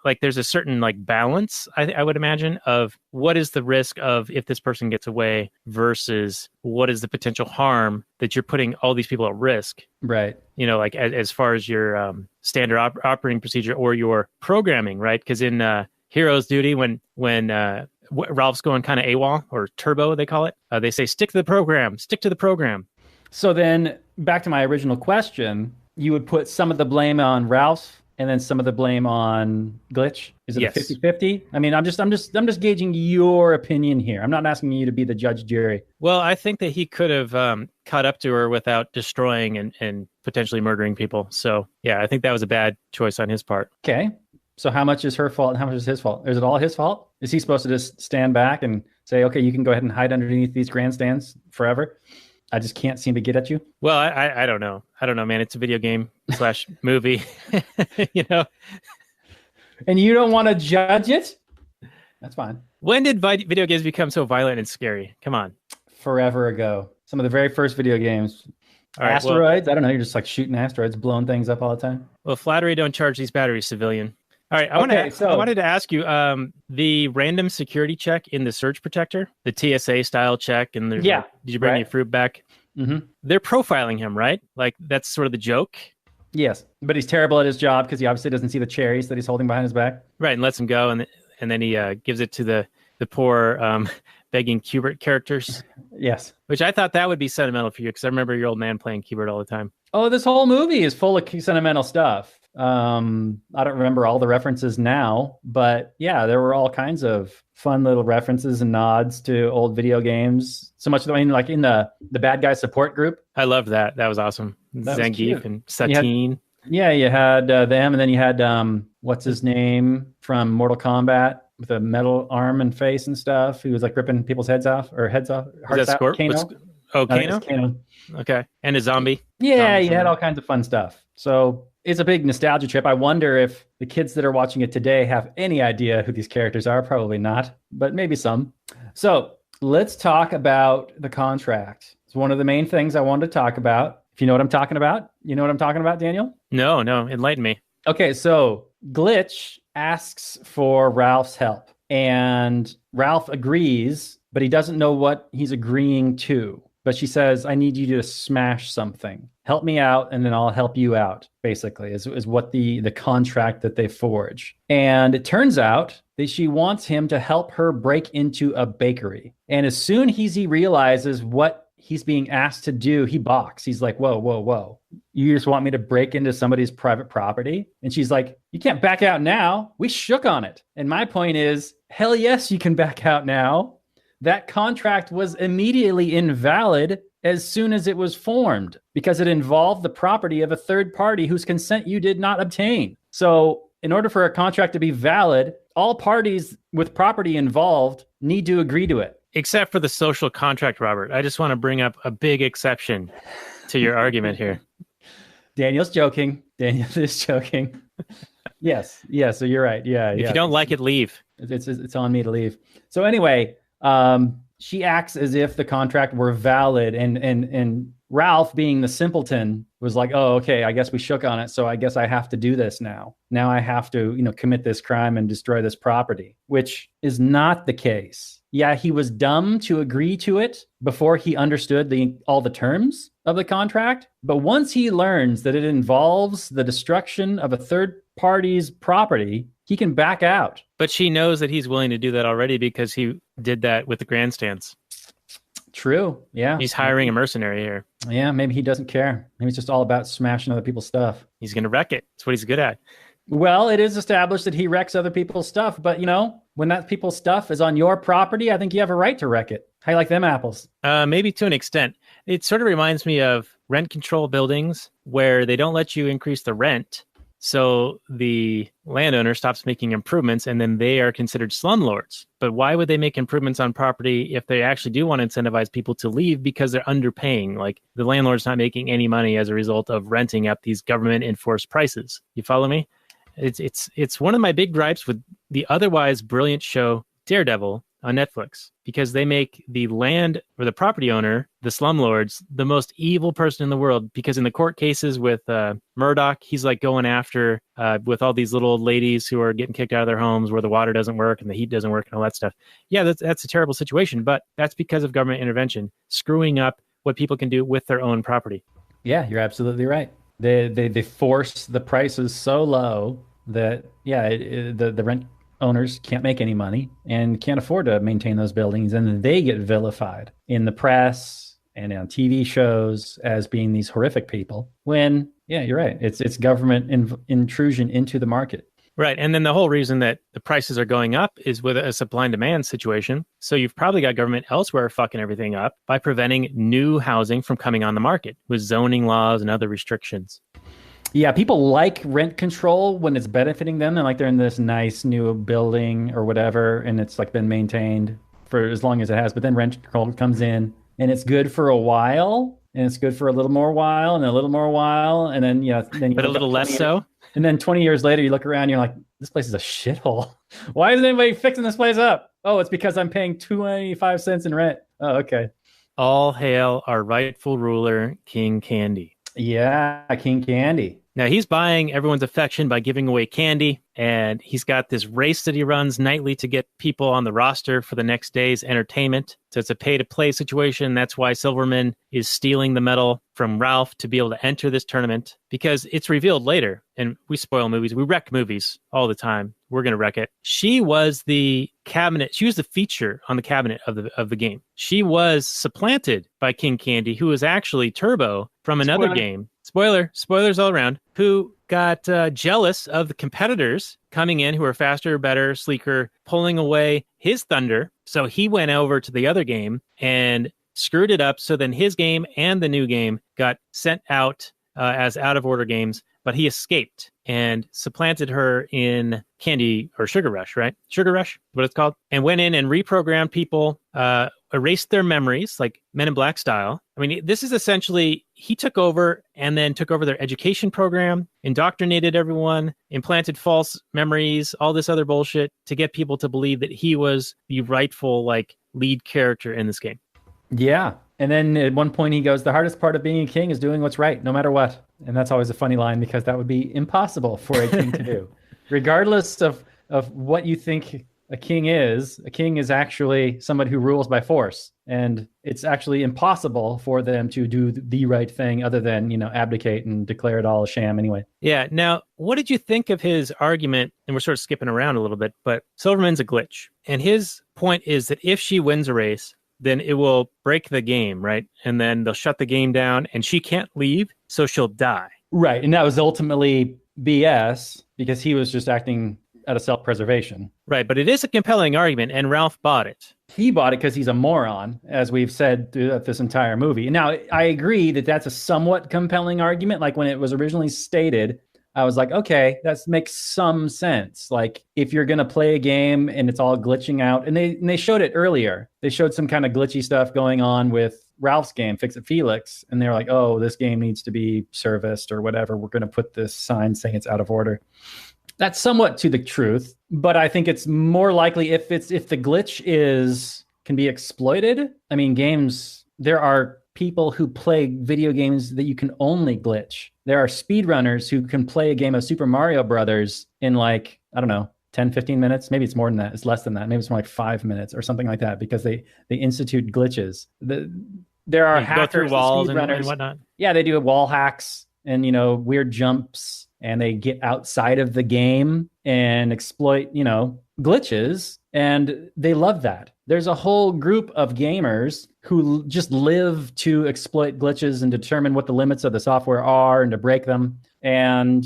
Like, there's a certain like balance, I would imagine, of what is the risk of if this person gets away versus what is the potential harm that you're putting all these people at risk.
Right.
Like as far as your standard operating procedure or your programming, right? Because in Hero's Duty, when Ralph's going kind of AWOL or turbo, they call it, they say, stick to the program.
So then back to my original question, you would put some of the blame on Ralph and then some of the blame on Glitch? Is it a 50-50? I mean, I'm just gauging your opinion here. I'm not asking you to be the judge, jury.
Well, I think that he could have caught up to her without destroying and potentially murdering people. So, yeah, I think that was a bad choice on his part.
Okay. So how much is her fault and how much is his fault? Is it all his fault? Is he supposed to just stand back and say, okay, you can go ahead and hide underneath these grandstands forever? I just can't seem to get at you.
Well, I don't know. I don't know, man. It's a video game / movie,
And you don't want to judge it? That's fine.
When did video games become so violent and scary? Come on.
Forever ago. Some of the very first video games.
All right,
asteroids? I don't know. You're just like shooting asteroids, blowing things up all the time.
Well, flattery, don't charge these batteries, civilian. All right, I wanted to ask you, the random security check in the Surge Protector, the TSA style check, and did you bring your fruit back?
Mm-hmm.
They're profiling him, right? Like, that's sort of the joke.
Yes, but he's terrible at his job because he obviously doesn't see the cherries that he's holding behind his back.
Right, and lets him go, and then he gives it to the poor begging Qbert characters.
Yes,
which I thought that would be sentimental for you, because I remember your old man playing Qbert all the time.
Oh, this whole movie is full of sentimental stuff. I don't remember all the references now, but yeah, there were all kinds of fun little references and nods to old video games. So much that, I mean, like in the bad guy support group.
I loved that. That was awesome. Zangief and Satine.
You had them, and then you had what's his name from Mortal Kombat with a metal arm and face and stuff. He was like ripping people's heads off. Hearts out. Kano.
Kano. Okay, and a zombie.
Yeah, you had all kinds of fun stuff. So it's a big nostalgia trip. I wonder if the kids that are watching it today have any idea who these characters are. Probably not, but maybe some. So let's talk about the contract. It's one of the main things I wanted to talk about. If you know what I'm talking about, you know what I'm talking about, Daniel?
No, enlighten me.
Okay, so Glitch asks for Ralph's help, and Ralph agrees, but he doesn't know what he's agreeing to. But she says, I need you to smash something. Help me out, and then I'll help you out, basically, is what the contract that they forge. And it turns out that she wants him to help her break into a bakery. And as soon as he realizes what he's being asked to do, he balks. He's like, whoa, whoa, whoa. You just want me to break into somebody's private property? And she's like, you can't back out now. We shook on it. And my point is, hell yes, you can back out now. That contract was immediately invalid as soon as it was formed because it involved the property of a third party whose consent you did not obtain. So in order for a contract to be valid, all parties with property involved need to agree to it.
Except for the social contract, Robert. I just want to bring up a big exception to your argument here.
Daniel's joking. Daniel is joking. Yes. So you're right. Yeah.
If you don't like it, leave.
It's on me to leave. So anyway, she acts as if the contract were valid, and Ralph, being the simpleton, was like, oh, okay, I guess we shook on it, so I guess I have to do this now. Now I have to, commit this crime and destroy this property, which is not the case. Yeah, he was dumb to agree to it before he understood all the terms of the contract, but once he learns that it involves the destruction of a third party's property, he can back out.
But she knows that he's willing to do that already because he did that with the grandstands.
True. Yeah.
He's hiring a mercenary here.
Yeah, maybe he doesn't care. Maybe it's just all about smashing other people's stuff.
He's going to wreck it. That's what he's good at.
Well, it is established that he wrecks other people's stuff. But, when that people's stuff is on your property, I think you have a right to wreck it. How you like them apples?
Maybe to an extent. It sort of reminds me of rent control buildings where they don't let you increase the rent. So the landowner stops making improvements, and then they are considered slumlords. But why would they make improvements on property if they actually do want to incentivize people to leave because they're underpaying? Like the landlord's not making any money as a result of renting up these government enforced prices. You follow me? It's one of my big gripes with the otherwise brilliant show Daredevil on Netflix, because they make the land or the property owner, the slumlords, the most evil person in the world. Because in the court cases with Murdoch, he's like going after with all these little old ladies who are getting kicked out of their homes where the water doesn't work and the heat doesn't work and all that stuff. Yeah, that's a terrible situation, but that's because of government intervention, screwing up what people can do with their own property.
Yeah, you're absolutely right. They force the prices so low that, the rent owners can't make any money and can't afford to maintain those buildings, and they get vilified in the press and on TV shows as being these horrific people, when, yeah, you're right, it's government intrusion into the market.
Right, and then the whole reason that the prices are going up is with a supply and demand situation. So you've probably got government elsewhere fucking everything up by preventing new housing from coming on the market with zoning laws and other restrictions.
Yeah, people like rent control when it's benefiting them. They're in this nice new building or whatever, and it's like been maintained for as long as it has. But then rent control comes in, and it's good for a while, and it's good for a little more while, and a little more while, and then
but a little less so.
And then 20 years later, you look around, and you're like, this place is a shithole. Why isn't anybody fixing this place up? Oh, it's because I'm paying 25 cents in rent. Oh, okay.
All hail our rightful ruler, King Candy.
Yeah, King Candy.
Now, he's buying everyone's affection by giving away candy, and he's got this race that he runs nightly to get people on the roster for the next day's entertainment. So it's a pay-to-play situation. That's why Silverman is stealing the medal from Ralph to be able to enter this tournament, because it's revealed later, and we spoil movies. We wreck movies all the time. We're going to wreck it. She was the cabinet. She was the feature on the cabinet of the game. She was supplanted by King Candy, who was actually Turbo from another game. Spoilers all around, who got jealous of the competitors coming in who are faster, better, sleeker, pulling away his thunder. So he went over to the other game and screwed it up. So then his game and the new game got sent out as out of order games, but he escaped and supplanted her in Candy or Sugar Rush, right? Sugar Rush, what it's called, and went in and reprogrammed people, erased their memories, like Men in Black style. I mean, this is essentially, he took over and then took over their education program, indoctrinated everyone, implanted false memories, all this other bullshit to get people to believe that he was the rightful, lead character in this game.
Yeah. And then at one point he goes, the hardest part of being a king is doing what's right, no matter what. And that's always a funny line, because that would be impossible for a king to do. Regardless of what you think a king is actually somebody who rules by force. And it's actually impossible for them to do the right thing other than, abdicate and declare it all a sham anyway.
Yeah. Now, what did you think of his argument? And we're sort of skipping around a little bit, but Silverman's a glitch. And his point is that if she wins a race, then it will break the game, right? And then they'll shut the game down and she can't leave, so she'll die.
Right. And that was ultimately BS because he was just acting out of self-preservation.
Right, but it is a compelling argument, and Ralph bought it.
He bought it because he's a moron, as we've said throughout this entire movie. And now, I agree that that's a somewhat compelling argument. Like when it was originally stated, I was like, okay, that makes some sense. Like if you're going to play a game and it's all glitching out, and they showed it earlier. They showed some kind of glitchy stuff going on with Ralph's game, Fix It Felix. And they're like, oh, this game needs to be serviced or whatever. We're going to put this sign saying it's out of order. That's somewhat to the truth, but I think it's more likely if the glitch can be exploited. I mean, there are people who play video games that you can only glitch. There are speedrunners who can play a game of Super Mario Brothers in like, I don't know, 10, 15 minutes. Maybe it's more than that. It's less than that. Maybe it's more like 5 minutes or something like that because they institute glitches. There are hackers,
go through walls
and
whatnot.
Yeah, they do wall hacks and, weird jumps. And they get outside of the game and exploit, glitches. And they love that. There's a whole group of gamers who just live to exploit glitches and determine what the limits of the software are and to break them and,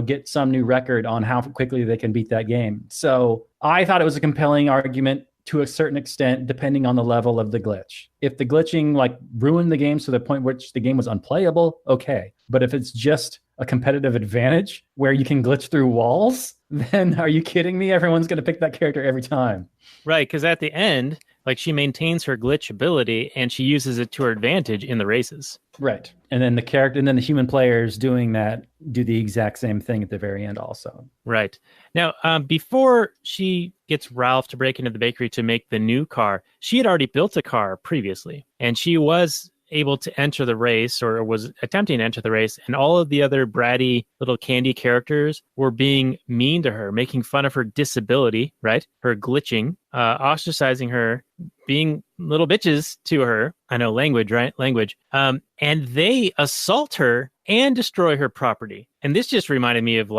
get some new record on how quickly they can beat that game. So I thought it was a compelling argument to a certain extent, depending on the level of the glitch. If the glitching ruined the game to the point which the game was unplayable, okay. But if it's just a competitive advantage where you can glitch through walls, then are you kidding me? Everyone's going to pick that character every time.
Right, because at the end, she maintains her glitch ability and she uses it to her advantage in the races.
Right. And then the human players doing that do the exact same thing at the very end also.
Right. Now, before she gets Ralph to break into the bakery to make the new car, she had already built a car previously, and she was able to enter the race or was attempting to enter the race, and all of the other bratty little candy characters were being mean to her, making fun of her disability, right? Her glitching, ostracizing her, being little bitches to her. I know, language, right? Language. And they assault her and destroy her property. And this just reminded me of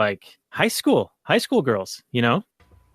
high school girls,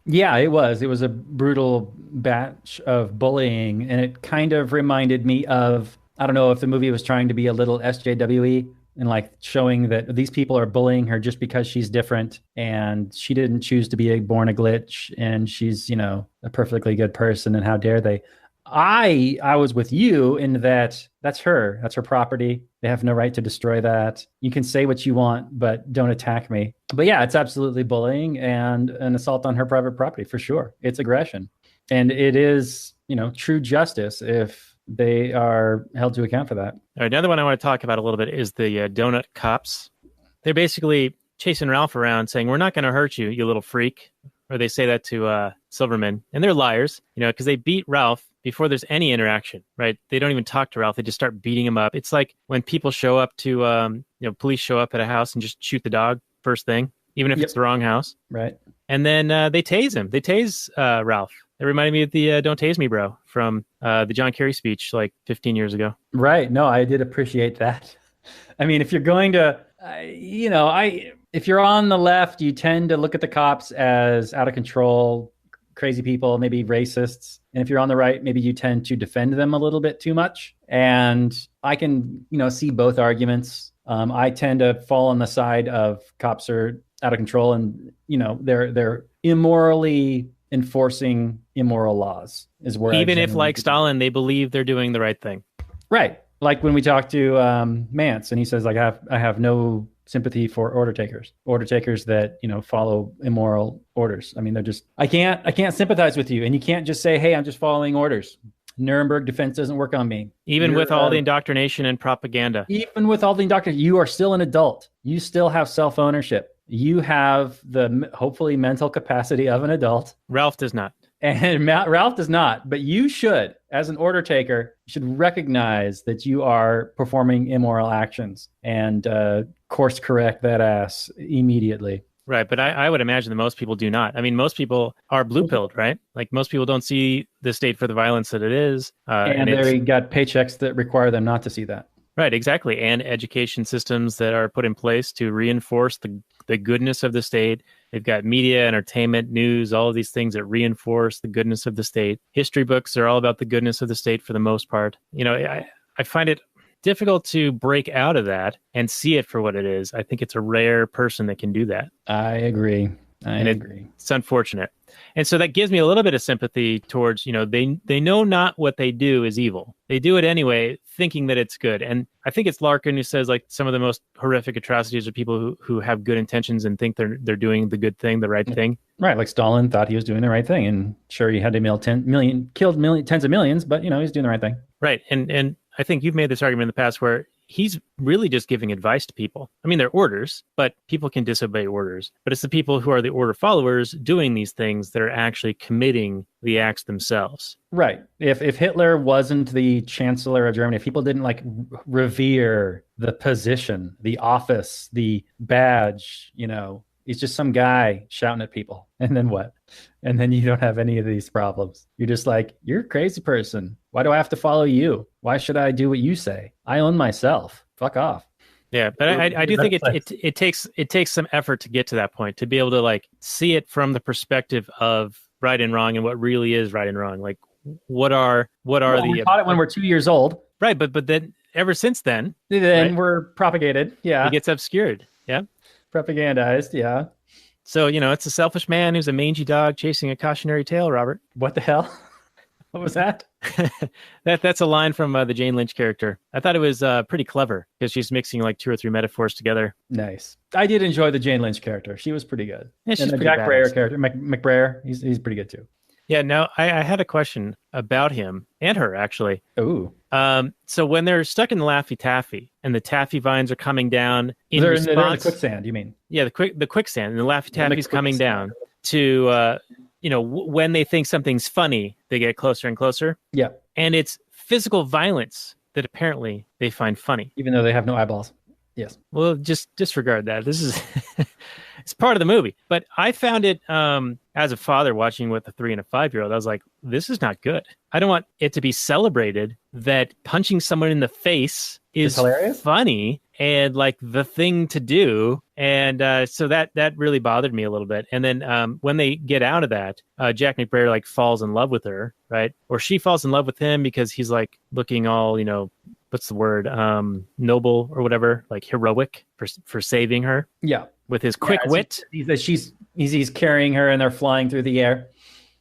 Yeah, it was. It was a brutal batch of bullying, and it kind of reminded me of, I don't know if the movie was trying to be a little SJWE and showing that these people are bullying her just because she's different and she didn't choose to be born a glitch and she's, a perfectly good person and how dare they. I was with you in that's her property. They have no right to destroy that. You can say what you want, but don't attack me. But yeah, it's absolutely bullying and an assault on her private property for sure. It's aggression. And it is, true justice if they are held to account for that.
All right, another one I want to talk about a little bit is the donut cops. They're basically chasing Ralph around saying, we're not going to hurt you, you little freak. Or they say that to Silverman. And they're liars, because they beat Ralph before there's any interaction, right? They don't even talk to Ralph. They just start beating him up. It's like when people show up to, police show up at a house and just shoot the dog first thing, even if it's the wrong house.
Right.
And then they tase him. They tase Ralph. It reminded me of the Don't Tase Me, Bro from the John Kerry speech 15 years ago.
Right. No, I did appreciate that. I mean, if you're going to, if you're on the left, you tend to look at the cops as out of control, crazy people, maybe racists. And if you're on the right, maybe you tend to defend them a little bit too much. And I can, see both arguments. I tend to fall on the side of cops are out of control and, they're immorally enforcing immoral laws is where
even if Stalin, they believe they're doing the right thing. Right.
Like when we talk to Mance and he says I have no sympathy for order takers that, follow immoral orders. I mean, they're just, I can't sympathize with you. And you can't just say, hey, I'm just following orders. Nuremberg defense doesn't work on me.
Even with all the indoctrination and propaganda.
Even with all the indoctrination, you are still an adult. You still have self-ownership. You have the hopefully mental capacity of an adult.
Ralph does not.
And Ralph does not, but you should, as an order taker, you should recognize that you are performing immoral actions and course correct that ass immediately.
Right, but I would imagine that most people do not. I mean, most people are blue-pilled, right? Most people don't see the state for the violence that it is.
And they got paychecks that require them not to see that.
Right, exactly. And education systems that are put in place to reinforce the the goodness of the state. They've got media, entertainment, news, all of these things that reinforce the goodness of the state. History books are all about the goodness of the state for the most part. I find it difficult to break out of that and see it for what it is. I think it's a rare person that can do that.
I agree. I agree.
It's unfortunate. And so that gives me a little bit of sympathy towards, they know not what they do is evil. They do it anyway, thinking that it's good. And I think it's Larkin who says like some of the most horrific atrocities are people who have good intentions and think they're doing the good thing, the right thing.
Right. Like Stalin thought he was doing the right thing. And sure, he had to killed tens of millions, but he's doing the right thing.
Right. And I think you've made this argument in the past where he's really just giving advice to people. I mean, they're orders, but people can disobey orders. But it's the people who are the order followers doing these things that are actually committing the acts themselves.
Right. If Hitler wasn't the chancellor of Germany, if people didn't like revere the position, the office, the badge, he's just some guy shouting at people. And then what? And then you don't have any of these problems. You're just like, you're a crazy person. Why do I have to follow you? Why should I do what you say? I own myself. Fuck off.
Yeah, but I do think it takes some effort to get to that point, to be able to like see it from the perspective of right and wrong and what really is right and wrong. Like we
taught it when we're 2 years old.
Right, but then ever since then
right? We're propagated. Yeah.
It gets obscured. Yeah.
Propagandized. Yeah.
So, it's a selfish man who's a mangy dog chasing a cautionary tale, Robert.
What the hell? What was that?
That's a line from the Jane Lynch character. I thought it was pretty clever because she's mixing like 2 or 3 metaphors together.
Nice. I did enjoy the Jane Lynch character. She was pretty good.
Yeah,
and the Jack Breyer character, McBrayer, he's pretty good too.
Yeah, no, I had a question about him and her, actually.
Ooh.
So when they're stuck in the Laffy Taffy and the taffy vines are coming down
they're in the quicksand, you mean?
Yeah, the quicksand, and the Laffy Taffy's coming down to, when they think something's funny, they get closer and closer.
Yeah.
And it's physical violence that apparently they find funny.
Even though they have no eyeballs. Yes.
Well, just disregard that. This is it's part of the movie. But I found it as a father watching with a 3 and a 5-year-old, I was like, this is not good. I don't want it to be celebrated that punching someone in the face is
hilarious,
funny, and like the thing to do. And so that really bothered me a little bit. And then when they get out of that, Jack McBrayer like falls in love with her, right? Or she falls in love with him because he's like looking all, what's the word? Noble or whatever, like heroic for saving her.
Yeah.
With his quick wit.
He's carrying her and they're flying through the air.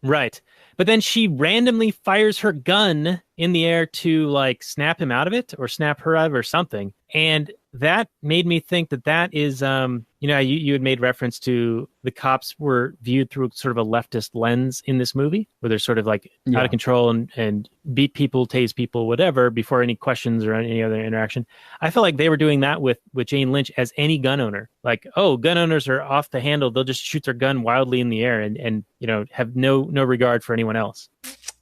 Right. But then she randomly fires her gun in the air to like snap him out of it or snap her out of it or something. And that made me think that is, you had made reference to the cops were viewed through sort of a leftist lens in this movie, where they're sort of like out of control and beat people, tase people, whatever, before any questions or any other interaction. I felt like they were doing that with Jane Lynch as any gun owner. Like, oh, gun owners are off the handle. They'll just shoot their gun wildly in the air and have no regard for anyone else.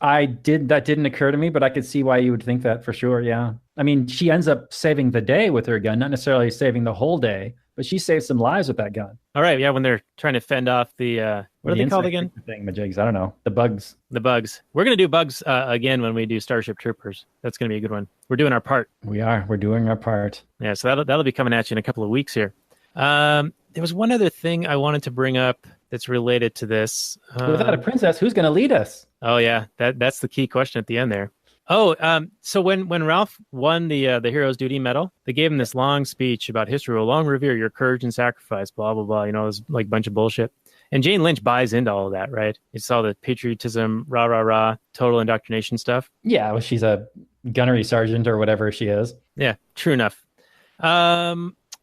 That didn't occur to me, but I could see why you would think that for sure. Yeah. I mean, she ends up saving the day with her gun, not necessarily saving the whole day, but she saves some lives with that gun.
All right. Yeah. When they're trying to fend off the what are they called again?
Thingamajigs. I don't know. The bugs.
The bugs. We're going to do bugs again when we do Starship Troopers. That's going to be a good one. We're doing our part.
We are. We're doing our part.
Yeah. So that'll be coming at you in a couple of weeks here. There was one other thing I wanted to bring up that's related to this.
Without a princess, who's going to lead us?
Oh yeah, that's the key question at the end there. Oh, so when Ralph won the Hero's Duty Medal, they gave him this long speech about history will long revere your courage and sacrifice, blah blah blah. It was like a bunch of bullshit. And Jane Lynch buys into all of that, right? It's all the patriotism, rah rah rah, total indoctrination stuff.
Yeah, well, she's a gunnery sergeant or whatever she is.
Yeah, true enough.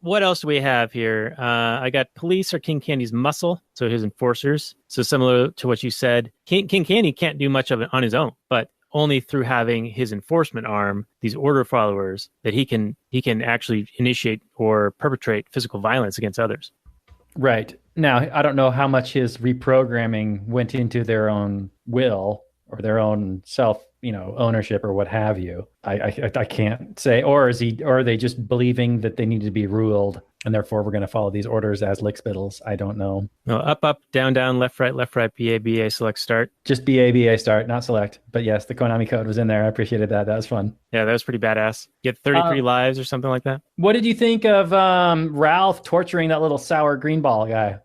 What else do we have here? I got police are King Candy's muscle, so his enforcers. So similar to what you said, King Candy can't do much of it on his own, but only through having his enforcement arm, these order followers, that he can actually initiate or perpetrate physical violence against others.
Right. Now, I don't know how much his reprogramming went into their own will or their own self, ownership or what have you. I can't say. Or are they just believing that they need to be ruled, and therefore we're going to follow these orders as lickspittles? I don't know.
No, up, down, left, right, BA, select, start.
Just BA, start, not select. But yes, the Konami code was in there. I appreciated that. That was fun.
Yeah, that was pretty badass. Get 33 lives or something like that.
What did you think of Ralph torturing that little sour green ball guy?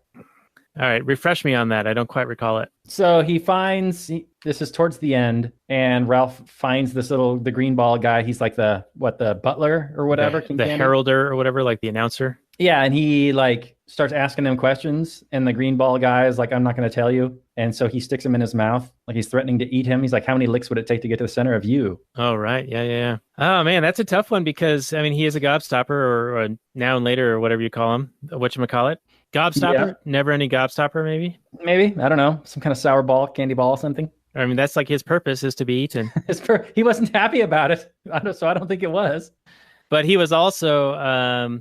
All right, refresh me on that. I don't quite recall it.
So this is towards the end, and Ralph finds the green ball guy. He's like the butler or whatever.
The heralder or whatever, like the announcer.
Yeah, and he like starts asking them questions, and the green ball guy is like, I'm not going to tell you. And so he sticks him in his mouth, like he's threatening to eat him. He's like, how many licks would it take to get to the center of you?
Oh, right. Yeah. Oh, man, that's a tough one because, I mean, he is a gobstopper or a now and later or whatever you call him. Whatchamacallit? Gobstopper?
Yeah.
Never any gobstopper, maybe?
Maybe. I don't know. Some kind of sour ball, candy ball, something.
I mean, that's like his purpose is to be eaten.
He wasn't happy about it, so I don't think it was.
But he was also,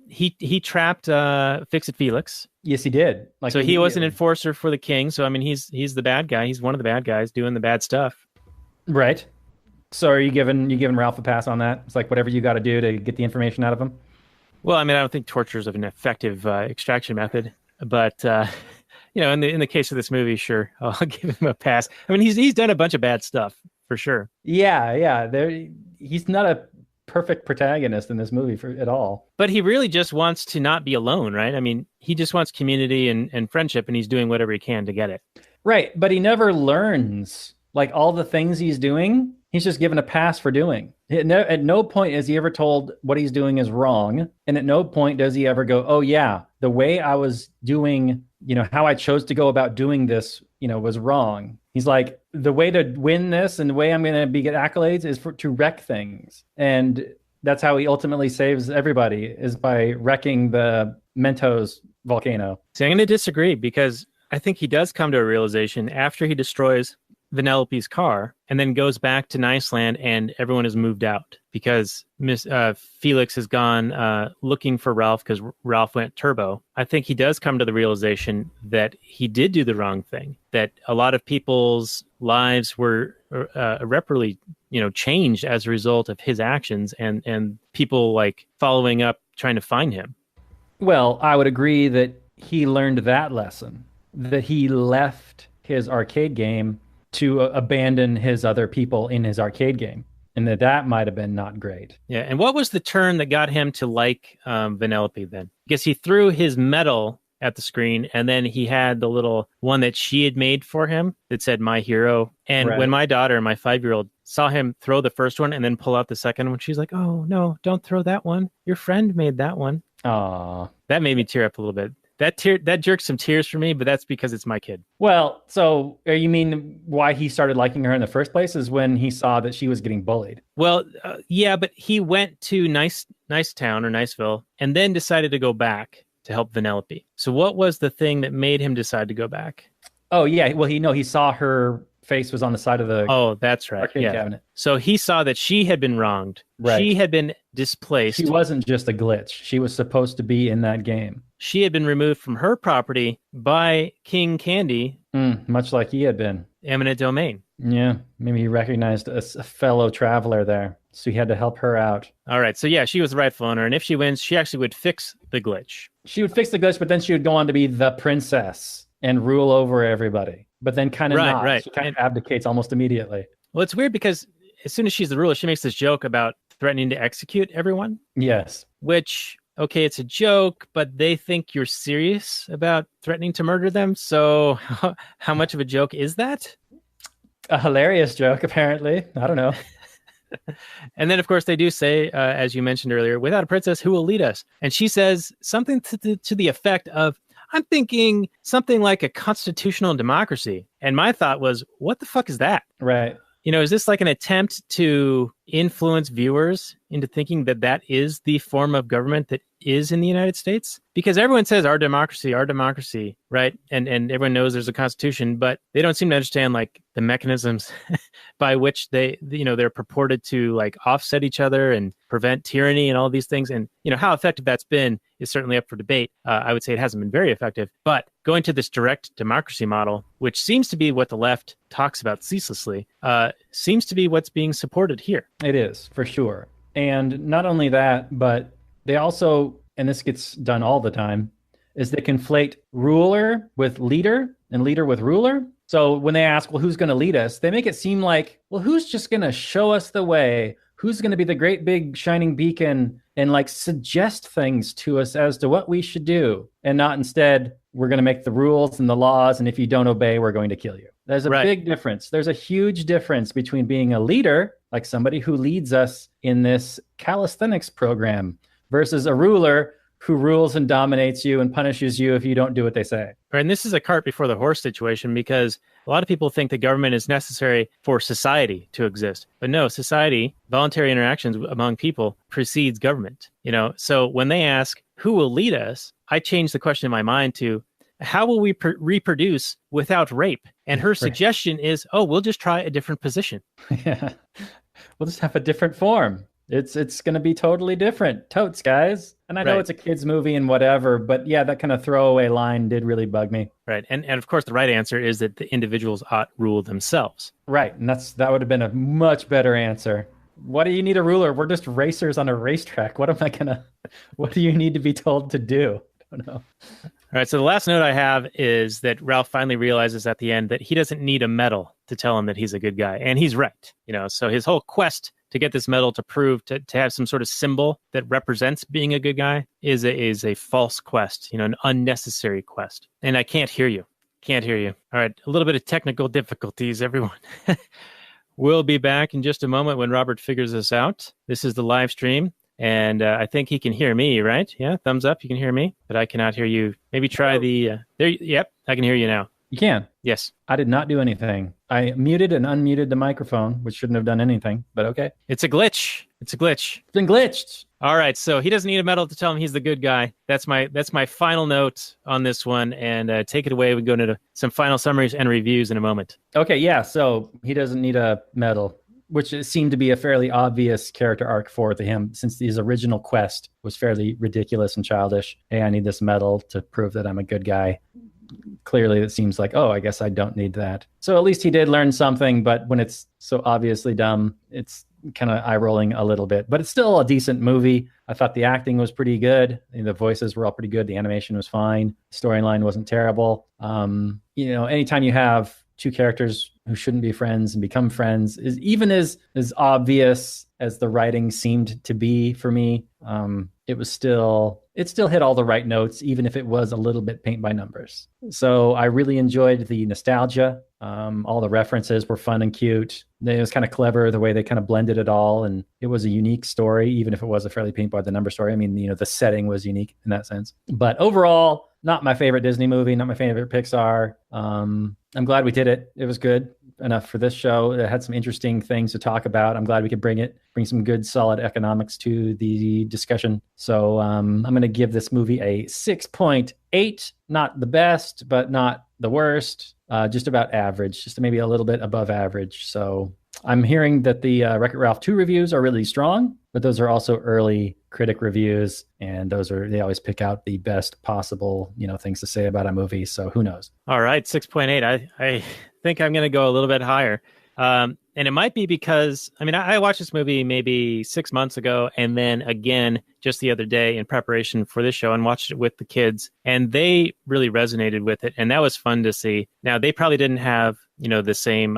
he trapped Fix-It Felix.
Yes, he did.
So he was an enforcer for the king. So, I mean, he's the bad guy. He's one of the bad guys doing the bad stuff.
Right. So are you giving Ralph a pass on that? It's like whatever you got to do to get the information out of him?
Well, I mean, I don't think torture is an effective extraction method. But, in the case of this movie, sure, I'll give him a pass. I mean, he's done a bunch of bad stuff, for sure.
Yeah. He's not a perfect protagonist in this movie at all.
But he really just wants to not be alone, right? I mean, he just wants community and friendship, and he's doing whatever he can to get it.
Right, but he never learns. Like all the things he's doing, he's just given a pass for doing. At no point is he ever told what he's doing is wrong. And at no point does he ever go, oh yeah, the way I was doing, how I chose to go about doing this, was wrong. He's like, the way to win this and the way I'm going to get accolades is to wreck things. And that's how he ultimately saves everybody, is by wrecking the Mentos volcano.
See, I'm going to disagree because I think he does come to a realization after he destroys Vanellope's car and then goes back to Niceland and everyone has moved out because Felix has gone looking for Ralph because Ralph went turbo. I think he does come to the realization that he did do the wrong thing, that a lot of people's lives were irreparably, changed as a result of his actions and people like following up, trying to find him.
Well, I would agree that he learned that lesson, that he left his arcade game to abandon his other people in his arcade game, and that might have been not great.
Yeah, and what was the turn that got him to like Vanellope then? Because he threw his medal at the screen, and then he had the little one that she had made for him that said "My Hero." And
Right.
When my daughter, my 5-year-old, saw him throw the first one and then pull out the second one, she's like, "Oh no, don't throw that one. Your friend made that one."
Aww.
That made me tear up a little bit. That jerked some tears for me, but that's because it's my kid.
Well, so you mean why he started liking her in the first place is when he saw that she was getting bullied?
Well, yeah, but he went to Nice Town or Niceville and then decided to go back to help Vanellope. So what was the thing that made him decide to go back?
Oh yeah, well he saw her face was on the side of the
that's right.
arcade cabinet.
So he saw that she had been wronged.
Right.
She had been displaced.
She wasn't just a glitch. She was supposed to be in that game.
She had been removed from her property by King Candy.
Much like he had been.
Eminent domain.
Yeah, maybe he recognized a fellow traveler there, so he had to help her out.
All right, so yeah, she was the rightful owner, and if she wins, she actually would fix the glitch.
She would fix the glitch, but then she would go on to be the princess and rule over everybody. But then kind of not.
Right.
She kind of abdicates almost immediately.
Well, it's weird because as soon as she's the ruler, she makes this joke about threatening to execute everyone.
Yes.
Which, okay, it's a joke, but they think you're serious about threatening to murder them. So how much of a joke is that?
A hilarious joke, apparently. I don't know.
And then, of course, they do say, as you mentioned earlier, without a princess, who will lead us? And she says something to the effect of, I'm thinking something like a constitutional democracy. And my thought was, what the fuck is that?
Right.
Is this like an attempt to influence viewers into thinking that that is the form of government that is in the United States? Because everyone says our democracy, right? And everyone knows there's a constitution, but they don't seem to understand like the mechanisms by which they're purported to like offset each other and prevent tyranny and all these things. And, how effective that's been is certainly up for debate. I would say it hasn't been very effective. But going to this direct democracy model, which seems to be what the left talks about ceaselessly, seems to be what's being supported here.
It is, for sure. And not only that, but they also, and this gets done all the time, is they conflate ruler with leader and leader with ruler. So when they ask, well, who's going to lead us? They make it seem like, well, who's just going to show us the way? Who's going to be the great big shining beacon and like suggest things to us as to what we should do? And not instead, we're going to make the rules and the laws. And if you don't obey, we're going to kill you. There's a big difference. There's a huge difference between being a leader, like somebody who leads us in this calisthenics program, versus a ruler who rules and dominates you and punishes you if you don't do what they say.
And this is a cart before the horse situation, because a lot of people think the government is necessary for society to exist. But no, society, voluntary interactions among people precedes government. So when they ask, who will lead us? I change the question in my mind to, how will we reproduce without rape? And her suggestion is, we'll just try a different position.
Yeah, we'll just have a different form. It's going to be totally different. Totes, guys. And I know it's a kid's movie and whatever, but yeah, that kind of throwaway line did really bug me.
Right. And of course, the right answer is that the individuals ought rule themselves.
Right. And that would have been a much better answer. What do you need a ruler? We're just racers on a racetrack. What do you need to be told to do? I don't know.
All right. So the last note I have is that Ralph finally realizes at the end that he doesn't need a medal to tell him that he's a good guy. And he's right. So his whole quest to get this medal to prove to have some sort of symbol that represents being a good guy is a false quest, an unnecessary quest. And I can't hear you. All right. A little bit of technical difficulties, everyone. We'll be back in just a moment when Robert figures this out. This is the live stream. And I think he can hear me, right? Yeah, thumbs up. You can hear me, but I cannot hear you. Maybe try the... there. Yep, I can hear you now.
You can?
Yes.
I did not do anything. I muted and unmuted the microphone, which shouldn't have done anything, but okay.
It's a glitch. It's been
glitched.
All right, so he doesn't need a medal to tell him he's the good guy. That's my final note on this one, and take it away. We go into some final summaries and reviews in a moment.
Okay, yeah, so he doesn't need a medal, which seemed to be a fairly obvious character arc for him, since his original quest was fairly ridiculous and childish. Hey, I need this medal to prove that I'm a good guy. Clearly, it seems like, I guess I don't need that. So at least he did learn something, but when it's so obviously dumb, it's kind of eye-rolling a little bit. But it's still a decent movie. I thought the acting was pretty good. The voices were all pretty good. The animation was fine. The storyline wasn't terrible. Anytime you have two characters who shouldn't be friends and become friends, is even as obvious as the writing seemed to be for me. It still hit all the right notes, even if it was a little bit paint by numbers. So I really enjoyed the nostalgia. All the references were fun and cute. It was kind of clever the way they kind of blended it all, and it was a unique story, even if it was a fairly paint by the number story. I mean, the setting was unique in that sense. But overall, not my favorite Disney movie, not my favorite Pixar. I'm glad we did it. It was good enough for this show. It had some interesting things to talk about. I'm glad we could bring some good, solid economics to the discussion. So I'm going to give this movie a 6.8. Not the best, but not the worst. Just about average, just maybe a little bit above average. So I'm hearing that the Wreck-It Ralph 2 reviews are really strong, but those are also early critic reviews, and they always pick out the best possible, things to say about a movie. So who knows?
All right, 6.8. I think I'm going to go a little bit higher. And it might be because, I watched this movie maybe 6 months ago, and then again just the other day in preparation for this show, and watched it with the kids, and they really resonated with it, and that was fun to see. Now, they probably didn't have, the same,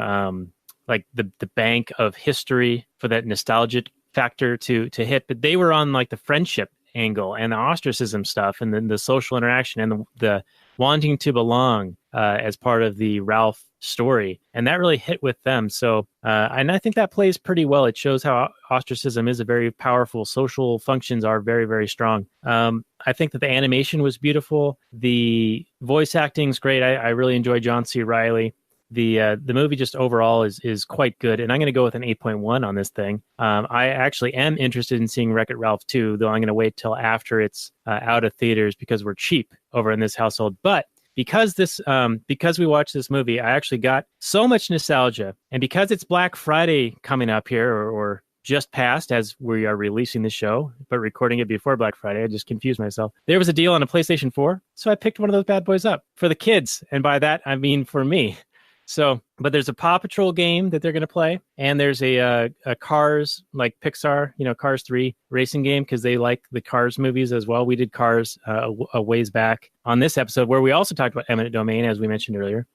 like the bank of history for that nostalgic factor to hit, but they were on like the friendship angle and the ostracism stuff, and then the social interaction and the wanting to belong as part of the Ralph story. And that really hit with them. So, and I think that plays pretty well. It shows how ostracism is a very powerful, social functions are very, very strong. I think that the animation was beautiful. The voice acting is great. I really enjoy John C. Reilly. The movie just overall is quite good. And I'm going to go with an 8.1 on this thing. I actually am interested in seeing Wreck-It Ralph 2, though I'm going to wait till after it's out of theaters because we're cheap over in this household. But because we watched this movie, I actually got so much nostalgia. And because it's Black Friday coming up here, or just passed as we are releasing the show, but recording it before Black Friday, I just confused myself. There was a deal on a PlayStation 4, so I picked one of those bad boys up for the kids. And by that, I mean for me. So, but there's a Paw Patrol game that they're going to play, and there's a Cars, like Pixar, Cars 3 racing game, because they like the Cars movies as well. We did Cars a ways back on this episode, where we also talked about eminent domain, as we mentioned earlier.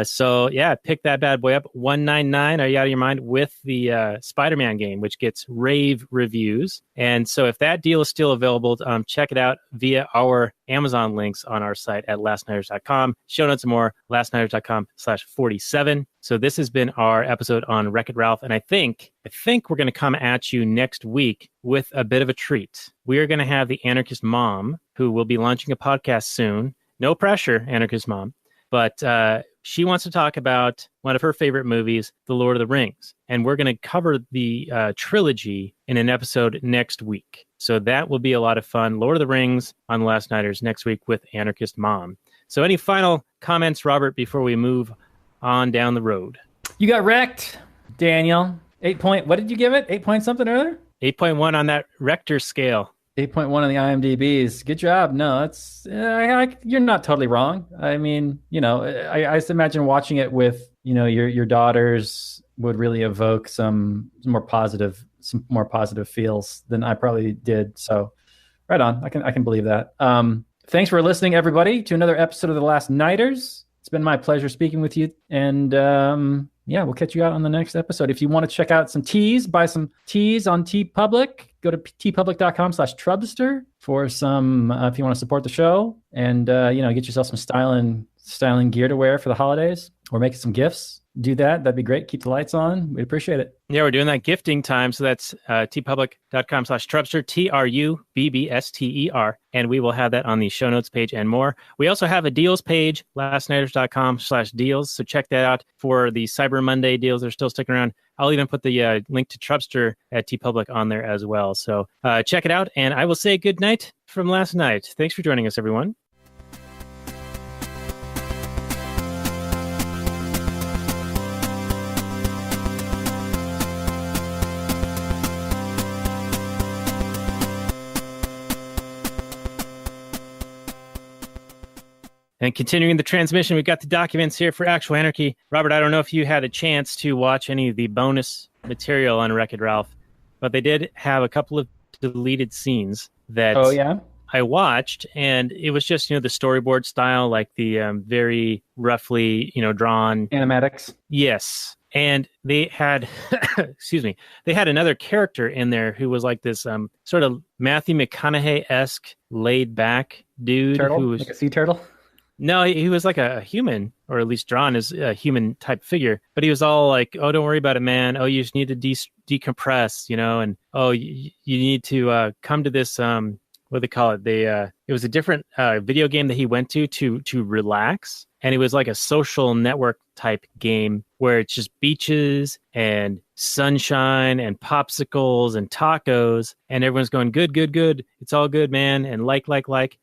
So yeah, pick that bad boy up. $199. Are you out of your mind? With the Spider-Man game, which gets rave reviews. And so if that deal is still available, check it out via our Amazon links on our site at lastnighters.com. Show notes and more, lastnighters.com/47. So this has been our episode on Wreck-It Ralph. And I think we're going to come at you next week with a bit of a treat. We are going to have the Anarchist Mom, who will be launching a podcast soon. No pressure, Anarchist Mom. But she wants to talk about one of her favorite movies, The Lord of the Rings. And we're going to cover the trilogy in an episode next week. So that will be a lot of fun. Lord of the Rings on The Last Nighters next week with Anarchist Mom. So any final comments, Robert, before we move on down the road?
You got wrecked, Daniel. 8 point. What did you give it? 8 point something earlier?
8.1 on that Richter scale.
8.1 on the IMDb's. Good job. No, that's you're not totally wrong. I mean, I just imagine watching it with your daughters would really evoke some more positive feels than I probably did. So, right on. I can believe that. Thanks for listening, everybody, to another episode of The Last Nighters. It's been my pleasure speaking with you, and we'll catch you out on the next episode. If you want to check out some teas, buy some teas on TeePublic. Go to tpublic.com/Trubster for some, if you want to support the show, and get yourself some styling gear to wear for the holidays, or make some gifts. Do that. That'd be great. Keep the lights on. We'd appreciate it.
Yeah, we're doing that gifting time. So that's tpublic.com/Trubster, TRUBBSTER. And we will have that on the show notes page and more. We also have a deals page, lastnighters.com/deals. So check that out for the Cyber Monday deals. They're still sticking around. I'll even put the link to Trubster at TeePublic on there as well. So check it out. And I will say good night from last night. Thanks for joining us, everyone. And continuing the transmission, we've got the documents here for Actual Anarchy. Robert, I don't know if you had a chance to watch any of the bonus material on Wreck-It Ralph, but they did have a couple of deleted scenes that I watched, and it was just, the storyboard style, like the very roughly, drawn
animatics.
Yes. And they had, they had another character in there who was like this sort of Matthew McConaughey-esque laid back dude.
Turtle?
Who was
like a sea turtle?
No, he was like a human, or at least drawn as a human type figure. But he was all like, "Oh, don't worry about it, man. Oh, you just need to decompress, and oh, you need to come to this what do they call it? It was a different video game that he went to relax, and it was like a social network type game where it's just beaches and sunshine and popsicles and tacos, and everyone's going good, good, good. It's all good, man, and like.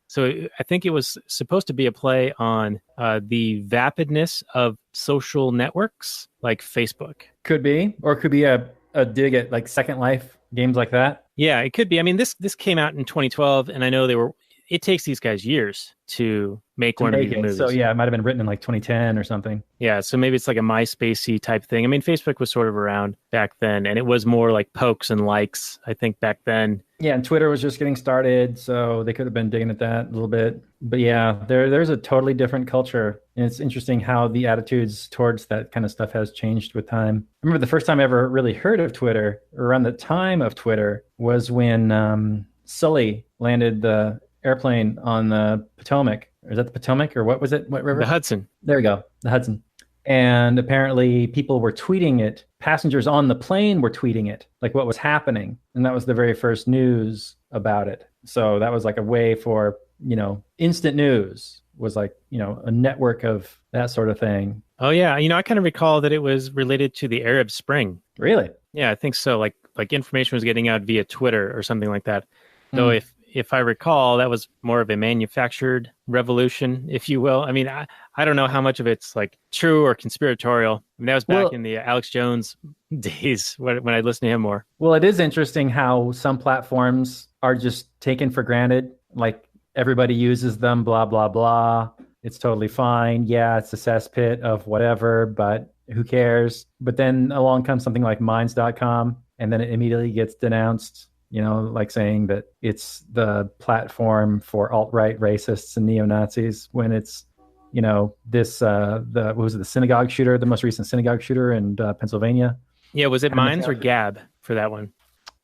So I think it was supposed to be a play on the vapidness of social networks like Facebook.
Could be, or it could be a dig at like Second Life games like that.
Yeah, it could be. I mean, this came out in 2012, and I know it takes these guys years to make one of these movies.
So yeah, it might have been written in like 2010 or something.
Yeah, so maybe it's like a MySpace-y type thing. I mean, Facebook was sort of around back then, and it was more like pokes and likes, I think, back then.
Yeah, and Twitter was just getting started, so they could have been digging at that a little bit. But yeah, there's a totally different culture, and it's interesting how the attitudes towards that kind of stuff has changed with time. I remember the first time I ever really heard of Twitter, around the time of Twitter, was when Sully landed the airplane on the Potomac. Is that the Potomac, or what was it? What river?
The Hudson.
There we go, the Hudson. And apparently people were tweeting it. Passengers on the plane were tweeting it, like what was happening. And that was the very first news about it. So that was like a way for, instant news was like, a network of that sort of thing.
Oh, yeah. I kind of recall that it was related to the Arab Spring.
Really?
Yeah, I think so. Like information was getting out via Twitter or something like that. Though if if I recall, that was more of a manufactured revolution, if you will. I mean, I don't know how much of it's like true or conspiratorial. I mean, that was back in the Alex Jones days when I listened to him more.
Well, it is interesting how some platforms are just taken for granted. Like everybody uses them, blah, blah, blah. It's totally fine. Yeah, it's a cesspit of whatever, but who cares? But then along comes something like Minds.com, and then it immediately gets denounced, like saying that it's the platform for alt-right racists and neo-Nazis when it's, the synagogue shooter, the most recent synagogue shooter in Pennsylvania.
Yeah, was it Minds or Gab for that one?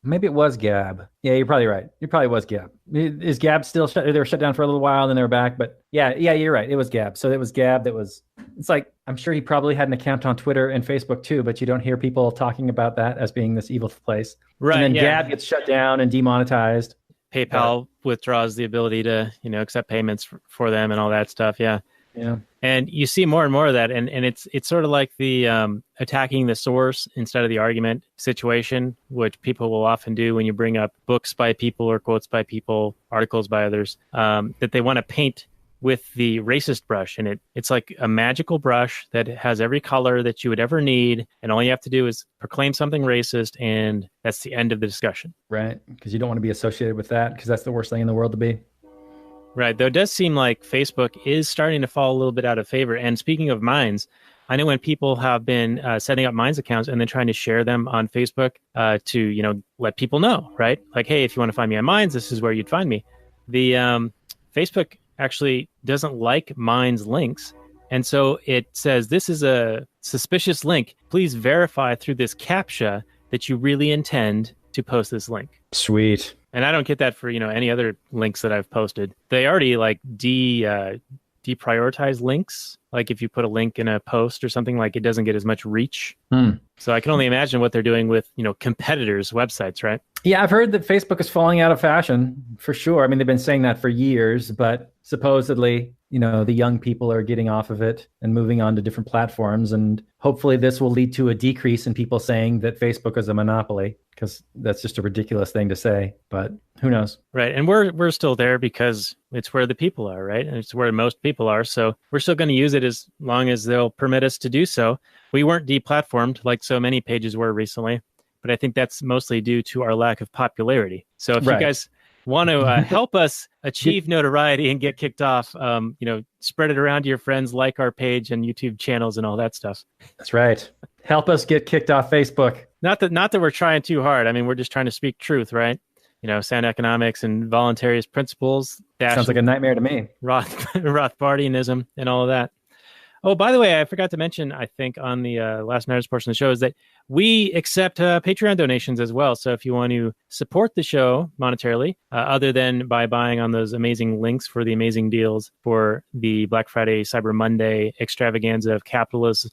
Maybe it was Gab. Yeah, you're probably right. It probably was Gab. Is Gab still shut? They were shut down for a little while, and then they were back. But yeah, you're right. It was Gab. So it was Gab that was. It's like I'm sure he probably had an account on Twitter and Facebook too, but you don't hear people talking about that as being this evil place. Right. And then Gab gets shut down and demonetized.
PayPal withdraws the ability to accept payments for them and all that stuff. Yeah.
Yeah.
And you see more and more of that. And it's sort of like the attacking the source instead of the argument situation, which people will often do when you bring up books by people or quotes by people, articles by others, that they want to paint with the racist brush. And it's like a magical brush that has every color that you would ever need. And all you have to do is proclaim something racist. And that's the end of the discussion.
Right. Because you don't want to be associated with that, because that's the worst thing in the world to be.
Right. Though it does seem like Facebook is starting to fall a little bit out of favor. And speaking of Minds, I know when people have been setting up Minds accounts and then trying to share them on Facebook to, let people know, right? Like, hey, if you want to find me on Minds, this is where you'd find me. The Facebook actually doesn't like Minds links. And so it says, this is a suspicious link. Please verify through this CAPTCHA that you really intend to post this link.
Sweet.
And I don't get that for, any other links that I've posted. They already like deprioritize links. Like if you put a link in a post or something, like it doesn't get as much reach. So I can only imagine what they're doing with, competitors' websites, right?
Yeah, I've heard that Facebook is falling out of fashion for sure. I mean, they've been saying that for years, but supposedly, the young people are getting off of it and moving on to different platforms. And hopefully this will lead to a decrease in people saying that Facebook is a monopoly, because that's just a ridiculous thing to say, but who knows? Right.
And we're still there because it's where the people are, right? And it's where most people are. So we're still going to use it as long as they'll permit us to do so. We weren't deplatformed like so many pages were recently, but I think that's mostly due to our lack of popularity. So if you guys want to help us achieve notoriety and get kicked off, spread it around to your friends, like our page and YouTube channels and all that stuff.
That's right. Help us get kicked off Facebook.
Not that we're trying too hard. I mean, we're just trying to speak truth, right? Sound economics and voluntarist principles.
Sounds like a nightmare to me.
Rothbardianism and all of that. Oh, by the way, I forgot to mention, I think on the last Nerdist portion of the show, is that we accept Patreon donations as well. So if you want to support the show monetarily, other than by buying on those amazing links for the amazing deals for the Black Friday, Cyber Monday extravaganza of capitalist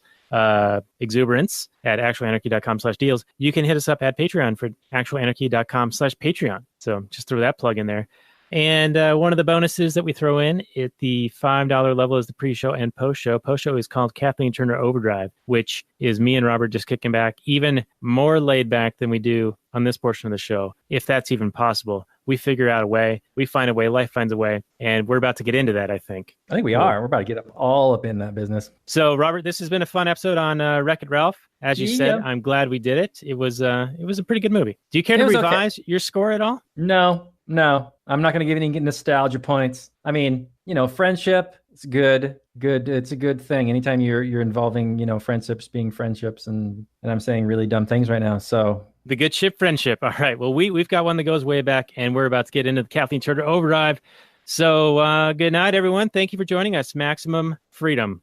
exuberance at actualanarchy.com/deals, you can hit us up at Patreon for actualanarchy.com/Patreon. So just throw that plug in there. And one of the bonuses that we throw in at the $5 level is the pre-show and post-show. Post-show is called Kathleen Turner Overdrive, which is me and Robert just kicking back, even more laid back than we do on this portion of the show, if that's even possible. We figure out a way. We find a way. Life finds a way. And we're about to get into that, I think.
I think we are. We're about to get all up in that business.
So, Robert, this has been a fun episode on Wreck-It Ralph. As you said, I'm glad we did it. It was a pretty good movie. Do you care to revise your score at all?
No, I'm not going to give any nostalgia points. I mean, friendship, it's good. It's a good thing. Anytime you're involving, friendships being friendships, and I'm saying really dumb things right now. So
the good ship friendship. All right. Well, we've got one that goes way back, and we're about to get into the Kathleen Turner Overdrive. So good night, everyone. Thank you for joining us. Maximum freedom.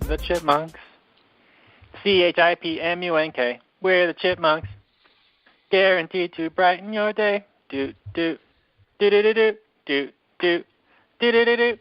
The Chipmunks. CHIPMUNK. We're the Chipmunks. Guaranteed to brighten your day. Do do do do do do do do do do do.